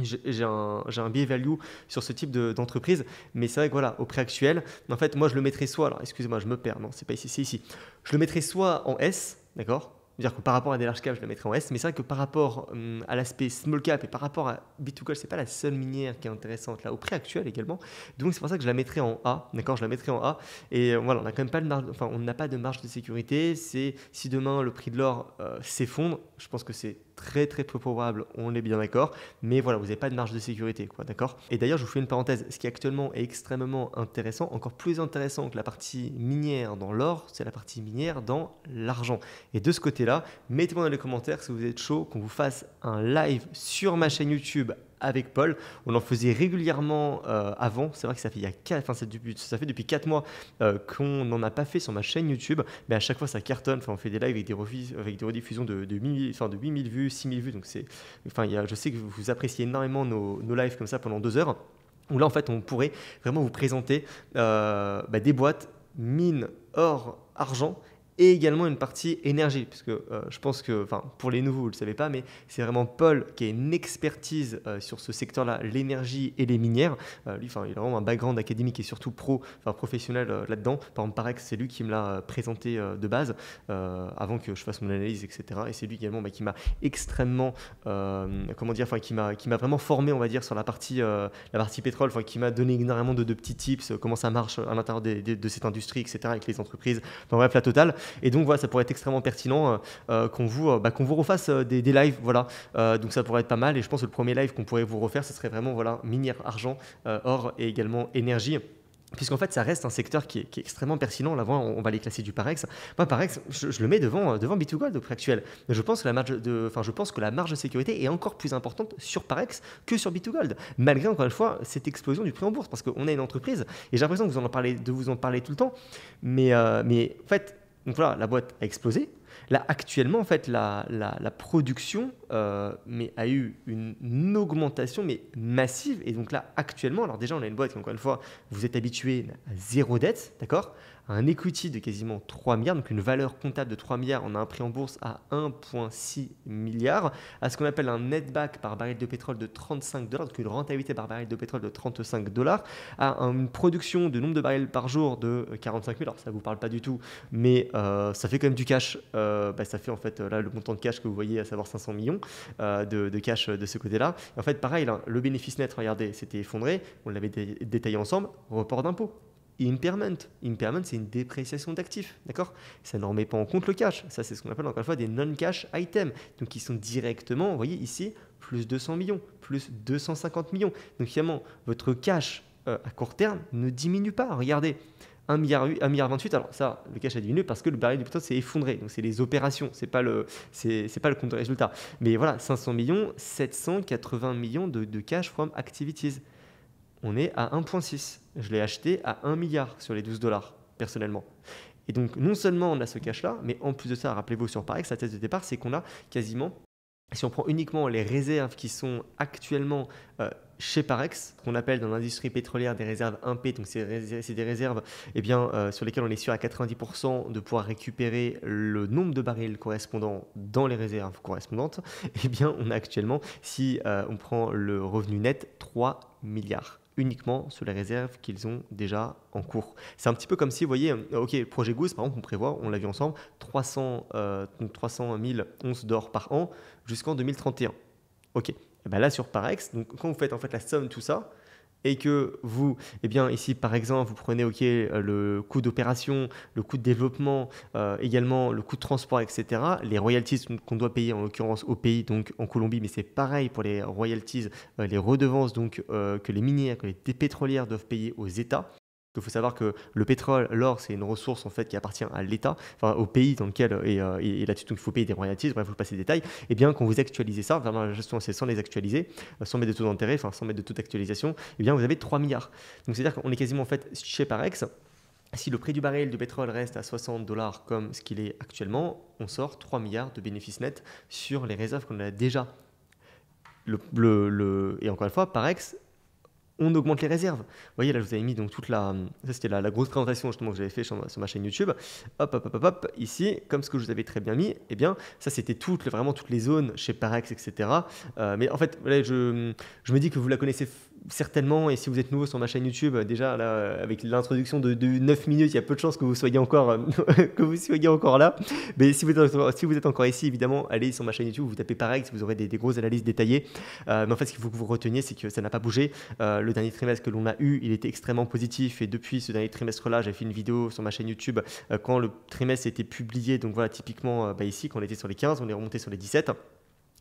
j'ai un biais value sur ce type d'entreprise, mais c'est vrai que voilà, au prix actuel, en fait, moi je le mettrais soit, alors excusez-moi, je me perds, non, c'est pas ici, c'est ici. Je le mettrais soit en S, d'accord? C'est-à-dire que par rapport à des large cap, je le mettrais en S, mais c'est vrai que par rapport à l'aspect small cap et par rapport à B2Gold, c'est pas la seule minière qui est intéressante là, au prix actuel également. Donc c'est pour ça que je la mettrais en A, d'accord? Je la mettrais en A. Et voilà, on n'a quand même pas de marge, enfin, on n'a pas de marge de sécurité. C'est si demain le prix de l'or s'effondre, je pense que c'est très très peu probable, on est bien d'accord, mais voilà, vous n'avez pas de marge de sécurité, quoi, d'accord? Et d'ailleurs, je vous fais une parenthèse, ce qui actuellement est extrêmement intéressant, encore plus intéressant que la partie minière dans l'or, c'est la partie minière dans l'argent. Et de ce côté-là, mettez-moi dans les commentaires si vous êtes chaud qu'on vous fasse un live sur ma chaîne YouTube avec Paul. On en faisait régulièrement avant. C'est vrai que ça fait, ça fait depuis 4 mois qu'on n'en a pas fait sur ma chaîne YouTube. Mais à chaque fois, ça cartonne. Enfin, on fait des lives avec des rediffusions de 8000 vues, 6000 vues. Donc, je sais que vous appréciez énormément nos lives comme ça pendant 2 heures. Où là, en fait, on pourrait vraiment vous présenter des boîtes mine, or, argent et également une partie énergie, puisque je pense que, enfin, pour les nouveaux, vous ne le savez pas, mais c'est vraiment Paul qui a une expertise sur ce secteur-là, l'énergie et les minières. Lui, il a vraiment un background académique et surtout professionnel là-dedans. Par exemple, Parex, c'est lui qui me l'a présenté de base, avant que je fasse mon analyse, etc. Et c'est lui également qui m'a extrêmement, qui m'a vraiment formé, on va dire, sur la partie pétrole, qui m'a donné énormément de petits tips, comment ça marche à l'intérieur de cette industrie, etc., avec les entreprises. Enfin bref, la totale. Et donc voilà, ça pourrait être extrêmement pertinent qu'on vous refasse des lives. Voilà. Donc ça pourrait être pas mal. Et je pense que le premier live qu'on pourrait vous refaire, ce serait vraiment voilà, minière, argent, or et également énergie. Puisqu'en fait, ça reste un secteur qui est extrêmement pertinent. Là, on va les classer du Parex. Moi, Parex, je le mets devant B2Gold au prix actuel. Mais je pense que la marge de sécurité est encore plus importante sur Parex que sur B2Gold. Malgré, encore une fois, cette explosion du prix en bourse. Parce qu'on a une entreprise, et j'ai l'impression que vous en parlez tout le temps. Mais en fait, donc voilà, la boîte a explosé. Là, actuellement, en fait, la production a eu une augmentation mais massive. Et donc là, actuellement, alors déjà, on a une boîte qui, encore une fois, vous êtes habitué à zéro dette, d'accord? Un equity de quasiment 3 milliards, donc une valeur comptable de 3 milliards. On a un prix en bourse à 1,6 milliard, à ce qu'on appelle un netback par baril de pétrole de $35, donc une rentabilité par baril de pétrole de $35, à une production de nombre de barils par jour de 45 000. Alors, ça ne vous parle pas du tout, mais ça fait quand même du cash. Ça fait en fait là le montant de cash que vous voyez, à savoir 500 millions de cash de ce côté-là. Et en fait, pareil, là, le bénéfice net, regardez, s'était effondré. On l'avait détaillé ensemble. Report d'impôt. Impairment, c'est une dépréciation d'actifs, d'accord? Ça ne remet pas en compte le cash. Ça, c'est ce qu'on appelle encore une fois des non-cash items. Donc, qui sont directement, vous voyez ici, plus 200 millions, plus 250 millions. Donc, finalement, votre cash à court terme ne diminue pas. Regardez, 1 milliard, 1 milliard 28. Alors ça, le cash a diminué parce que le baril du pétrole s'est effondré. Donc c'est les opérations, c'est pas le compte de résultat. Mais voilà, 500 millions, 780 millions de cash from activities. On est à 1,6. Je l'ai acheté à 1 milliard sur les $12 personnellement. Et donc non seulement on a ce cash-là, mais en plus de ça, rappelez-vous sur Parex, la thèse de départ, c'est qu'on a quasiment, si on prend uniquement les réserves qui sont actuellement chez Parex, qu'on appelle dans l'industrie pétrolière des réserves 1P, donc c'est des réserves sur lesquelles on est sûr à 90% de pouvoir récupérer le nombre de barils correspondant dans les réserves correspondantes, on a actuellement, si on prend le revenu net, 3 milliards. Uniquement sur les réserves qu'ils ont déjà en cours. C'est un petit peu comme si, vous voyez, le projet Goose, par exemple, on prévoit, on l'a vu ensemble, 300 000 onces d'or par an jusqu'en 2031. Ok. Et là, sur Parex, donc, quand vous faites en fait la somme de tout ça, et que vous, ici par exemple, vous prenez le coût d'opération, le coût de développement, également le coût de transport, etc., les royalties qu'on doit payer en l'occurrence au pays, donc en Colombie, mais c'est pareil pour les royalties, les redevances donc, que les minières, que les pétrolières doivent payer aux États. Il faut savoir que le pétrole, l'or, c'est une ressource en fait qui appartient à l'État, enfin au pays dans lequel et là-dessus donc il faut payer des royalties. Bref, je vous passe les détails. Et bien quand vous actualisez ça, vraiment la gestion c'est sans les actualiser, sans mettre de taux d'intérêt, enfin sans mettre de taux d'actualisation, vous avez 3 milliards. Donc c'est-à-dire qu'on est quasiment en fait chez Parex. Si le prix du baril de pétrole reste à $60 comme ce qu'il est actuellement, on sort 3 milliards de bénéfices nets sur les réserves qu'on a déjà. Et encore une fois, Parex on augmente les réserves. Vous voyez, là, je vous avais mis donc toute la. Ça, c'était la grosse présentation justement que j'avais fait sur ma chaîne YouTube. Hop, hop, hop, hop, hop. Ici, comme ce que je vous avais très bien mis, eh bien, ça, c'était vraiment toutes les zones chez Parex, etc. Mais en fait, voilà, je me dis que vous la connaissez certainement, et si vous êtes nouveau sur ma chaîne YouTube, déjà là, avec l'introduction de 9 minutes, il y a peu de chances que vous soyez encore, que vous soyez encore là. Mais si vous êtes encore ici, évidemment, allez sur ma chaîne YouTube, vous tapez Parex, vous aurez des grosses analyses détaillées. Mais en fait, ce qu'il faut que vous reteniez, c'est que ça n'a pas bougé. Le dernier trimestre que l'on a eu, il était extrêmement positif, et depuis ce dernier trimestre-là, j'ai fait une vidéo sur ma chaîne YouTube quand le trimestre était publié. Donc voilà, typiquement ici, quand on était sur les 15, on est remonté sur les 17.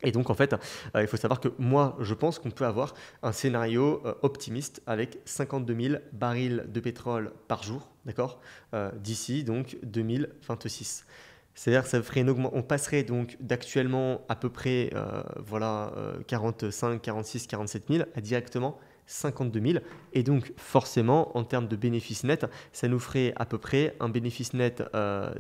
Et donc en fait, il faut savoir que moi, je pense qu'on peut avoir un scénario optimiste avec 52 000 barils de pétrole par jour, d'accord, d'ici donc 2026. C'est-à-dire que ça ferait on passerait donc d'actuellement à peu près 45, 46, 47 000 à directement 52 000. Et donc forcément, en termes de bénéfice net, ça nous ferait à peu près un bénéfice net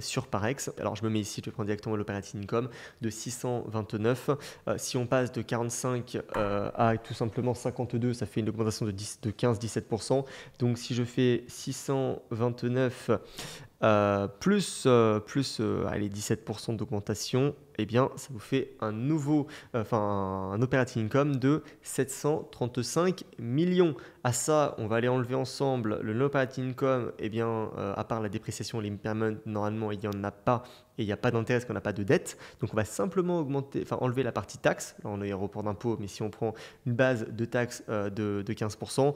sur Parex. Alors je me mets ici, je prends directement l'operating income de 629. Si on passe de 45 à tout simplement 52, ça fait une augmentation de 15-17%. Donc si je fais 629 plus allez, 17% d'augmentation, eh bien, ça vous fait un operating income de 735 millions. À ça, on va aller enlever ensemble le operating income. Eh bien, à part la dépréciation, l'impairment, normalement, il n'y en a pas. Et il n'y a pas d'intérêt parce qu'on n'a pas de dette. Donc, on va simplement enlever la partie taxe. Là, on a eu un report d'impôt, mais si on prend une base de taxe de 15%,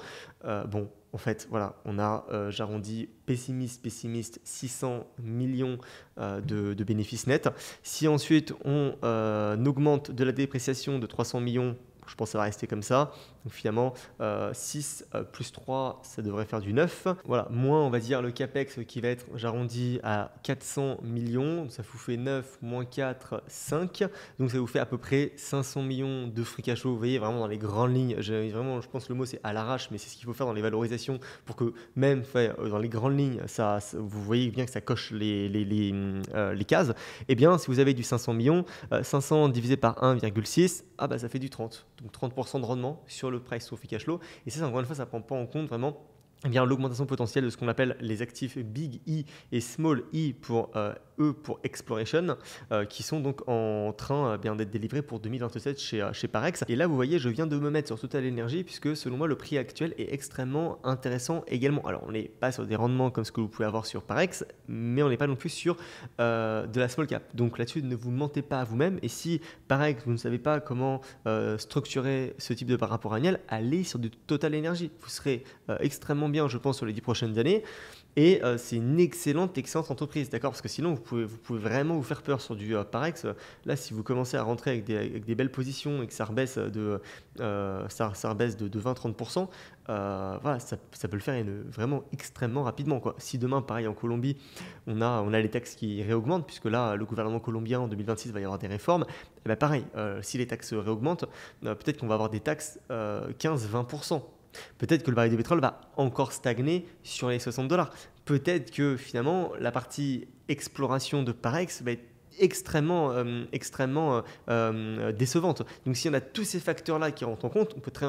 bon, en fait, voilà, on a, j'arrondis, pessimiste, 600 millions de bénéfices nets. Si ensuite on augmente de la dépréciation de 300 millions, je pense que ça va rester comme ça. Donc finalement, 6 plus 3, ça devrait faire du 9. Voilà, moins on va dire le capex qui va être, j'arrondis, à 400 millions. Ça vous fait 9 moins 4, 5. Donc ça vous fait à peu près 500 millions de free cash flow. Vous voyez, vraiment dans les grandes lignes. Je pense que le mot c'est à l'arrache, mais c'est ce qu'il faut faire dans les valorisations pour que même dans les grandes lignes, vous voyez bien que ça coche les cases. Eh bien, si vous avez du 500 millions, 500 divisé par 1,6, ça fait du 30. Donc 30% de rendement sur le price to free cash flow. Et ça, encore une fois, ça ne prend pas en compte vraiment l'augmentation potentielle de ce qu'on appelle les actifs Big E et Small E pour exploration, qui sont donc en train d'être délivrés pour 2027 chez Parex. Et là, vous voyez, je viens de me mettre sur Total Energy puisque selon moi, le prix actuel est extrêmement intéressant également. Alors, on n'est pas sur des rendements comme ce que vous pouvez avoir sur Parex, mais on n'est pas non plus sur de la small cap. Donc là-dessus, ne vous mentez pas à vous-même. Et si Parex, vous ne savez pas comment structurer ce type de rapport annuel, allez sur du Total Energy. Vous serez extrêmement bien, je pense, sur les 10 prochaines années. Et c'est une excellente entreprise, d'accord? Parce que sinon, vous pouvez vraiment vous faire peur sur du Parex. Là, si vous commencez à rentrer avec des belles positions et que ça rebaisse de 20-30%, voilà, ça peut le faire vraiment extrêmement rapidement, quoi. Si demain, pareil, en Colombie, on a les taxes qui réaugmentent, puisque là, le gouvernement colombien, en 2026, va y avoir des réformes, et bien pareil, si les taxes réaugmentent, peut-être qu'on va avoir des taxes 15-20%. Peut-être que le baril de pétrole va encore stagner sur les $60. Peut-être que finalement, la partie exploration de Parex va être extrêmement décevante. Donc si on a tous ces facteurs-là qui rentrent en compte, on peut très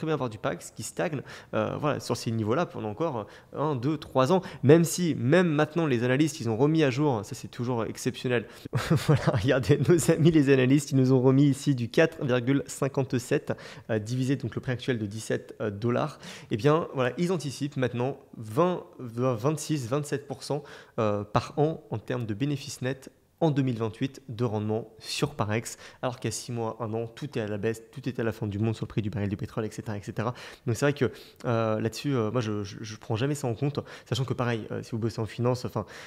bien avoir du Parex qui stagne voilà, sur ces niveaux-là pendant encore 1, 2, 3 ans, même maintenant les analystes ils ont remis à jour, ça c'est toujours exceptionnel. Voilà, regardez nos amis les analystes, ils nous ont remis ici du 4,57 divisé donc le prix actuel de $17. Et bien voilà, ils anticipent maintenant 26-27% par an en termes de bénéfices nets en 2028 de rendement sur Parex, alors qu'à 6 mois, 1 an, tout est à la baisse, tout est à la fin du monde sur le prix du baril de pétrole, etc. etc. Donc c'est vrai que là-dessus, moi je ne prends jamais ça en compte, sachant que pareil, si vous bossez en finance,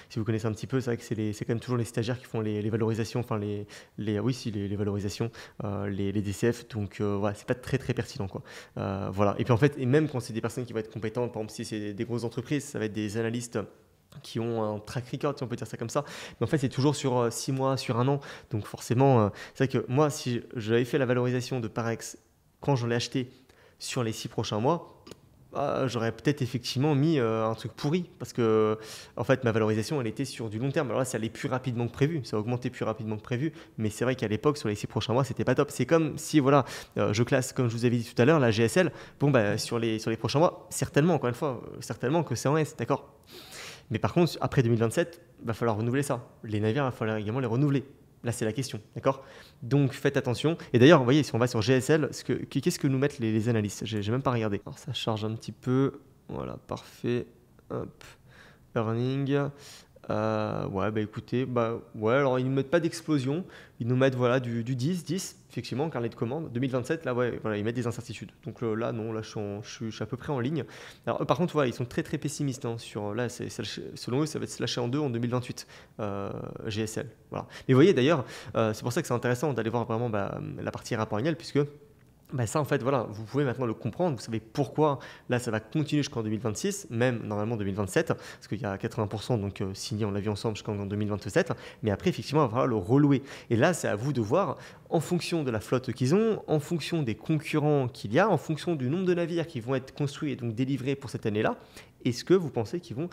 si vous connaissez un petit peu, c'est vrai que c'est quand même toujours les stagiaires qui font les valorisations, les valorisations, les DCF, donc voilà, c'est pas très très pertinent, quoi. Voilà. Et puis en fait, et même quand c'est des personnes qui vont être compétentes, par exemple si c'est des grosses entreprises, ça va être des analystes qui ont un track record, si on peut dire ça comme ça. Mais en fait, c'est toujours sur 6 mois, sur 1 an. Donc forcément, c'est vrai que moi, si j'avais fait la valorisation de Parex quand je l'ai acheté sur les 6 prochains mois, Ah, j'aurais peut-être effectivement mis, un truc pourri parce que en fait, ma valorisation, elle était sur du long terme. Alors là, ça allait plus rapidement que prévu, ça a augmenté plus rapidement que prévu, mais c'est vrai qu'à l'époque, sur les 6 prochains mois, c'était pas top. C'est comme si voilà, je classe, comme je vous avais dit tout à l'heure, la GSL, bon, bah, sur les prochains mois, certainement, encore une fois, certainement que c'est en S, d'accord? Mais par contre, après 2027, va falloir renouveler ça. Les navires, il va falloir également les renouveler. Là, c'est la question, d'accord? Donc, faites attention. Et d'ailleurs, vous voyez, si on va sur GSL, qu'est-ce que nous mettent les analystes? J'ai même pas regardé. Alors, ça charge un petit peu. Voilà, parfait. Hop. Earning. Ouais, bah écoutez, bah ouais, alors ils ne nous mettent pas d'explosion, ils nous mettent voilà du 10, effectivement, en carnet de commande. 2027, là, ouais, voilà, ils mettent des incertitudes. Donc là, non, là, je suis à peu près en ligne. Alors, par contre, voilà, ils sont très très pessimistes hein, sur là, selon eux, ça va être slashé en deux en 2028, GSL. Voilà. Mais vous voyez d'ailleurs, c'est pour ça que c'est intéressant d'aller voir vraiment bah, la partie rapport annuel, puisque bah ça, en fait, voilà, vous pouvez maintenant le comprendre. Vous savez pourquoi là, ça va continuer jusqu'en 2026, même normalement 2027, parce qu'il y a 80% donc signé, on l'a vu ensemble jusqu'en 2027. Mais après, effectivement, il va falloir le relouer. Et là, c'est à vous de voir, en fonction de la flotte qu'ils ont, en fonction des concurrents qu'il y a, en fonction du nombre de navires qui vont être construits et donc délivrés pour cette année-là. Est-ce que vous pensez qu'ils vont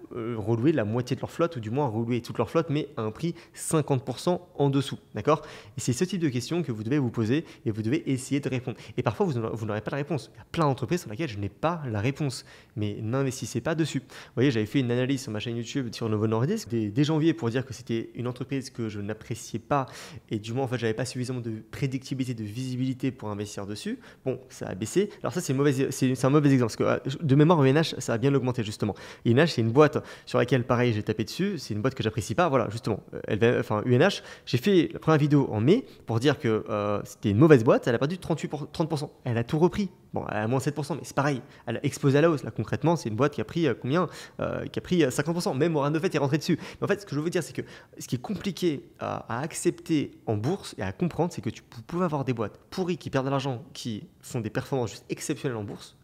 relouer la moitié de leur flotte, ou du moins relouer toute leur flotte, mais à un prix 50% en dessous, d'accord? Et c'est ce type de questions que vous devez vous poser et vous devez essayer de répondre. Et parfois, vous n'aurez pas la réponse. Il y a plein d'entreprises sur lesquelles je n'ai pas la réponse, mais n'investissez pas dessus. Vous voyez, j'avais fait une analyse sur ma chaîne YouTube sur Novo Nordisk dès janvier pour dire que c'était une entreprise que je n'appréciais pas et du moins, en fait, j'avais pas suffisamment de prédictibilité, de visibilité pour investir dessus. Bon, ça a baissé. Alors ça, c'est un mauvais exemple parce que de mémoire, UNH, ça a bien augmenté justement. UNH, c'est une boîte sur laquelle, pareil, j'ai tapé dessus. C'est une boîte que j'apprécie pas. Voilà, justement. UNH, j'ai fait la première vidéo en mai pour dire que c'était une mauvaise boîte. Elle a perdu 30%. Elle a tout repris. Bon, elle a moins 7%, mais c'est pareil. Elle a explosé à la hausse. Là, concrètement, c'est une boîte qui a pris combien qui a pris 50%. Même Warren Buffett est rentré dessus. Mais en fait, ce que je veux dire, c'est que ce qui est compliqué à accepter en bourse et à comprendre, c'est que vous pouvez avoir des boîtes pourries qui perdent de l'argent, qui font des performances juste exceptionnelles en bourse.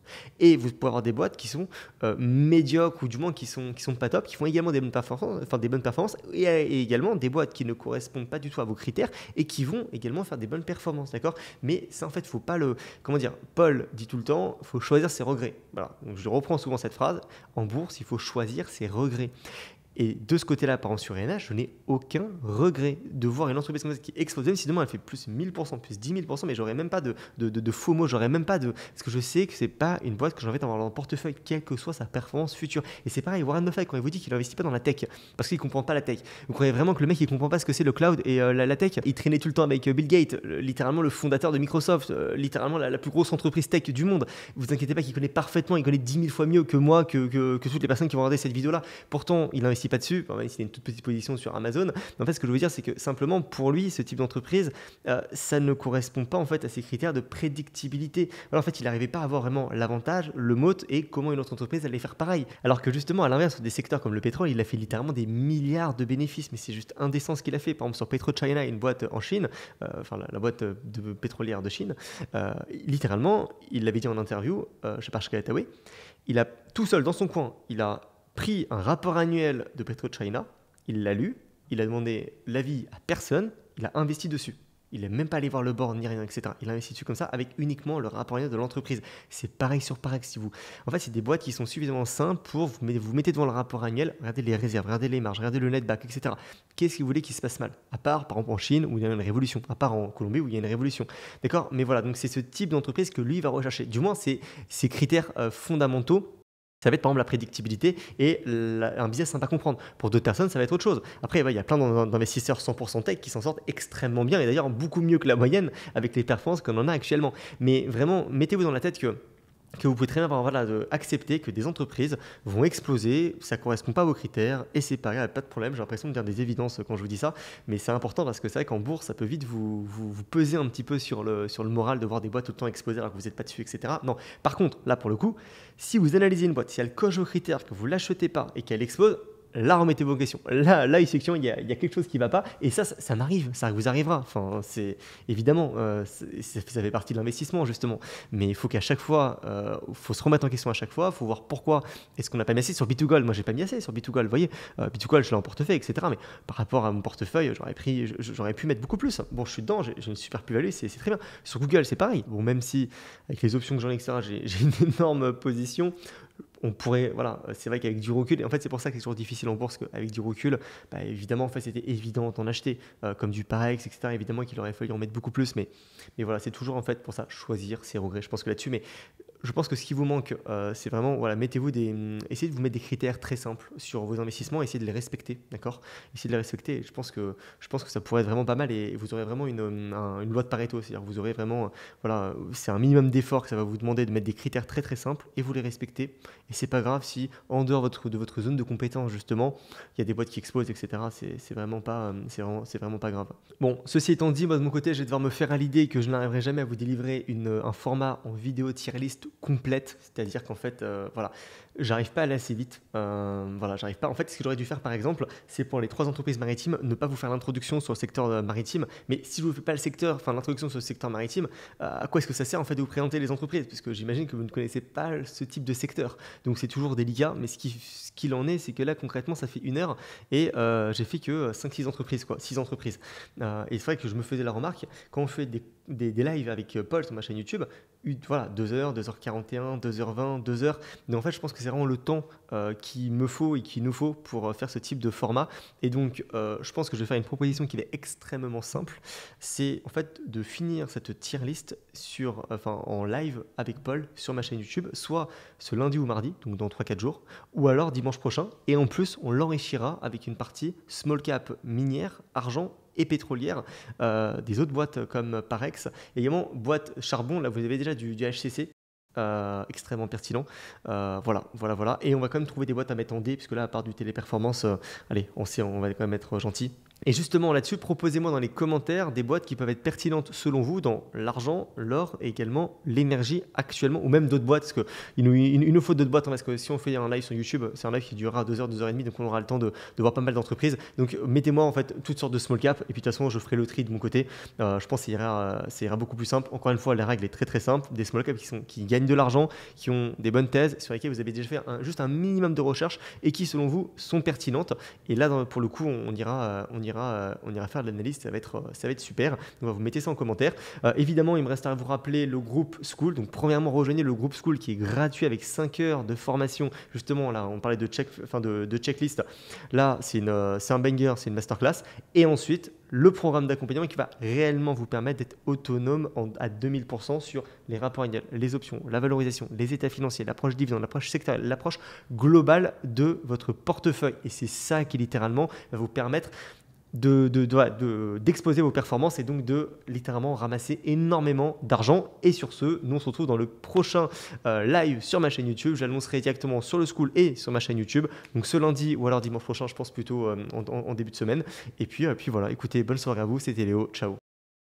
Et vous pouvez avoir des boîtes qui sont médiocres ou du moins qui sont pas top, qui font également des bonnes performances et également des boîtes qui ne correspondent pas du tout à vos critères et qui vont également faire des bonnes performances, d'accord? Mais ça, en fait, faut pas le... Comment dire? Paul dit tout le temps, il faut choisir ses regrets. Voilà, donc je reprends souvent cette phrase. En bourse, il faut choisir ses regrets. Et de ce côté-là, par exemple sur ENH, je n'ai aucun regret de voir une entreprise comme ça qui explose. Même si demain elle fait plus 1000%, plus 10 000%, mais j'aurais même pas de faux mots, j'aurais même pas de... Parce que je sais que c'est pas une boîte que j'ai envie d'avoir dans le portefeuille, quelle que soit sa performance future. Et c'est pareil, Warren Buffett, quand il vous dit qu'il n'investit pas dans la tech, parce qu'il ne comprend pas la tech. Vous croyez vraiment que le mec, il comprend pas ce que c'est le cloud et la tech? Il traînait tout le temps avec Bill Gates, littéralement le fondateur de Microsoft, littéralement la plus grosse entreprise tech du monde. Vous inquiétez pas qu'il connaît parfaitement, il connaît 10 000 fois mieux que moi, que toutes les personnes qui vont regarder cette vidéo-là. Pourtant, il n'investit pas dessus. Même s'il a une toute petite position sur Amazon. Mais en fait, ce que je veux dire, c'est que simplement pour lui, ce type d'entreprise, ça ne correspond pas en fait à ses critères de prédictibilité. Alors en fait, il n'arrivait pas à avoir vraiment l'avantage, le moat et comment une autre entreprise allait faire pareil. Alors que justement, à l'inverse, sur des secteurs comme le pétrole, il a fait littéralement des milliards de bénéfices, mais c'est juste indécent ce qu'il a fait. Par exemple, sur PetroChina, une boîte en Chine, la boîte de pétrolière de Chine, littéralement, il l'avait dit en interview, chez Berkshire Hathaway, il a tout seul dans son coin, il a pris un rapport annuel de PetroChina, il l'a lu, il a demandé l'avis à personne, il a investi dessus. Il n'est même pas allé voir le board ni rien, etc. Il a investi dessus comme ça avec uniquement le rapport annuel de l'entreprise. C'est pareil sur Parex si vous. En fait, c'est des boîtes qui sont suffisamment simples pour vous mettez devant le rapport annuel, regardez les réserves, regardez les marges, regardez le netback, etc. Qu'est-ce que vous voulez qui se passe mal? À part, par exemple, en Chine où il y a une révolution, à part en Colombie où il y a une révolution. D'accord? Mais voilà, donc c'est ce type d'entreprise que lui va rechercher. Du moins, c'est ces critères fondamentaux. Ça va être par exemple la prédictibilité et un business sympa à comprendre. Pour d'autres personnes, ça va être autre chose. Après, il y a plein d'investisseurs 100% tech qui s'en sortent extrêmement bien et d'ailleurs beaucoup mieux que la moyenne avec les performances qu'on en a actuellement. Mais vraiment, mettez-vous dans la tête que vous pouvez très bien avoir, accepter que des entreprises vont exploser, ça ne correspond pas à vos critères, et c'est pareil, pas de problème, j'ai l'impression de dire des évidences quand je vous dis ça, mais c'est important parce que c'est vrai qu'en bourse, ça peut vite vous peser un petit peu sur le moral de voir des boîtes tout le temps exploser alors que vous n'êtes pas dessus, etc. Non, par contre, là pour le coup, si vous analysez une boîte, si elle coche vos critères, que vous ne l'achetez pas et qu'elle explose, là remettez-vous en question. Là effectivement, il y a quelque chose qui ne va pas. Et ça m'arrive, ça vous arrivera. Enfin, c'est évidemment, ça fait partie de l'investissement justement. Mais il faut qu'à chaque fois, faut se remettre en question à chaque fois. Il faut voir pourquoi est-ce qu'on n'a pas mis assez sur B2Gold. Moi, j'ai pas mis assez sur B2Gold. Vous voyez, B2Gold, je l'ai en portefeuille, etc. Mais par rapport à mon portefeuille, j'aurais pu mettre beaucoup plus. Bon, je suis dedans, j'ai une super plus-value, c'est très bien. Sur Google, c'est pareil. Bon, même si avec les options que j'en ai, etc., j'ai une énorme position. On pourrait, voilà, c'est vrai qu'avec du recul, et en fait c'est pour ça que c'est toujours difficile en bourse, qu'avec du recul, bah, évidemment en fait c'était évident d'en acheter, comme du Parex, etc. Évidemment qu'il aurait fallu en mettre beaucoup plus, mais voilà, c'est toujours en fait pour ça, choisir ses regrets, je pense que là-dessus, mais je pense que ce qui vous manque, c'est vraiment, voilà, essayez de vous mettre des critères très simples sur vos investissements, essayez de les respecter, d'accord? Essayez de les respecter, et je pense que ça pourrait être vraiment pas mal, et vous aurez vraiment une loi de Pareto, c'est-à-dire que vous aurez vraiment, voilà, c'est un minimum d'effort que ça va vous demander de mettre des critères très très simples, et vous les respectez. Et c'est pas grave si en dehors de votre zone de compétence justement, il y a des boîtes qui explosent, etc. C'est vraiment pas, c'est vraiment pas grave. Bon, ceci étant dit, moi de mon côté, je vais devoir me faire à l'idée que je n'arriverai jamais à vous délivrer un format en vidéo tier list complète, c'est-à-dire qu'en fait, voilà, j'arrive pas à aller assez vite. Voilà, j'arrive pas. En fait, ce que j'aurais dû faire par exemple, c'est pour les 3 entreprises maritimes, ne pas vous faire l'introduction sur le secteur maritime. Mais si je vous fais pas l'introduction sur le secteur maritime, à quoi est-ce que ça sert en fait de vous présenter les entreprises? Parce que j'imagine que vous ne connaissez pas ce type de secteur. Donc c'est toujours délicat, mais ce qu'il en est, c'est que là concrètement ça fait 1 heure et j'ai fait que 5-6 entreprises, quoi, 6 entreprises. Et c'est vrai que je me faisais la remarque, quand on fait des lives avec Paul sur ma chaîne YouTube, voilà, 2 heures, 2h41, 2h20, 2 heures. Mais en fait, je pense que c'est vraiment le temps qu'il me faut et qu'il nous faut pour faire ce type de format. Et donc, je pense que je vais faire une proposition qui est extrêmement simple. C'est en fait de finir cette tier list en live avec Paul sur ma chaîne YouTube, soit ce lundi ou mardi, donc dans 3-4 jours, ou alors dimanche prochain. Et en plus, on l'enrichira avec une partie small cap minière, argent et pétrolière, des autres boîtes comme Parex, également boîte charbon, là vous avez déjà du HCC, extrêmement pertinent, voilà, et on va quand même trouver des boîtes à mettre en D, puisque là à part du téléperformance, allez, on va quand même être gentil. Et justement là-dessus, proposez-moi dans les commentaires des boîtes qui peuvent être pertinentes selon vous dans l'argent, l'or et également l'énergie actuellement, ou même d'autres boîtes, parce qu'il nous faut d'autres boîtes, parce que si on fait un live sur YouTube, c'est un live qui durera 2 heures, 2 heures et demie, donc on aura le temps de voir pas mal d'entreprises. Donc mettez-moi en fait toutes sortes de small cap, et puis de toute façon je ferai le tri de mon côté. Je pense que ça ira beaucoup plus simple. Encore une fois, la règle est très très simple, des small cap qui gagnent de l'argent, qui ont des bonnes thèses, sur lesquelles vous avez déjà fait juste un minimum de recherche, et qui selon vous sont pertinentes. Et là pour le coup, on ira faire de l'analyse, ça va être super. Donc vous mettez ça en commentaire. Évidemment, il me reste à vous rappeler le groupe School. Donc premièrement, rejoignez le groupe School qui est gratuit avec 5 heures de formation. Justement, là, on parlait de checklist. Là, c'est un banger, c'est une masterclass. Et ensuite, le programme d'accompagnement qui va réellement vous permettre d'être autonome à 2000% sur les rapports annuels, les options, la valorisation, les états financiers, l'approche dividende, l'approche sectorielle, l'approche globale de votre portefeuille. Et c'est ça qui littéralement va vous permettre d'exposer vos performances et donc de littéralement ramasser énormément d'argent. Et sur ce, nous on se retrouve dans le prochain live sur ma chaîne YouTube. J'annoncerai directement sur le School et sur ma chaîne YouTube. Donc ce lundi ou alors dimanche prochain, je pense plutôt en début de semaine. Et puis voilà, écoutez, bonne soirée à vous, c'était Léo, ciao.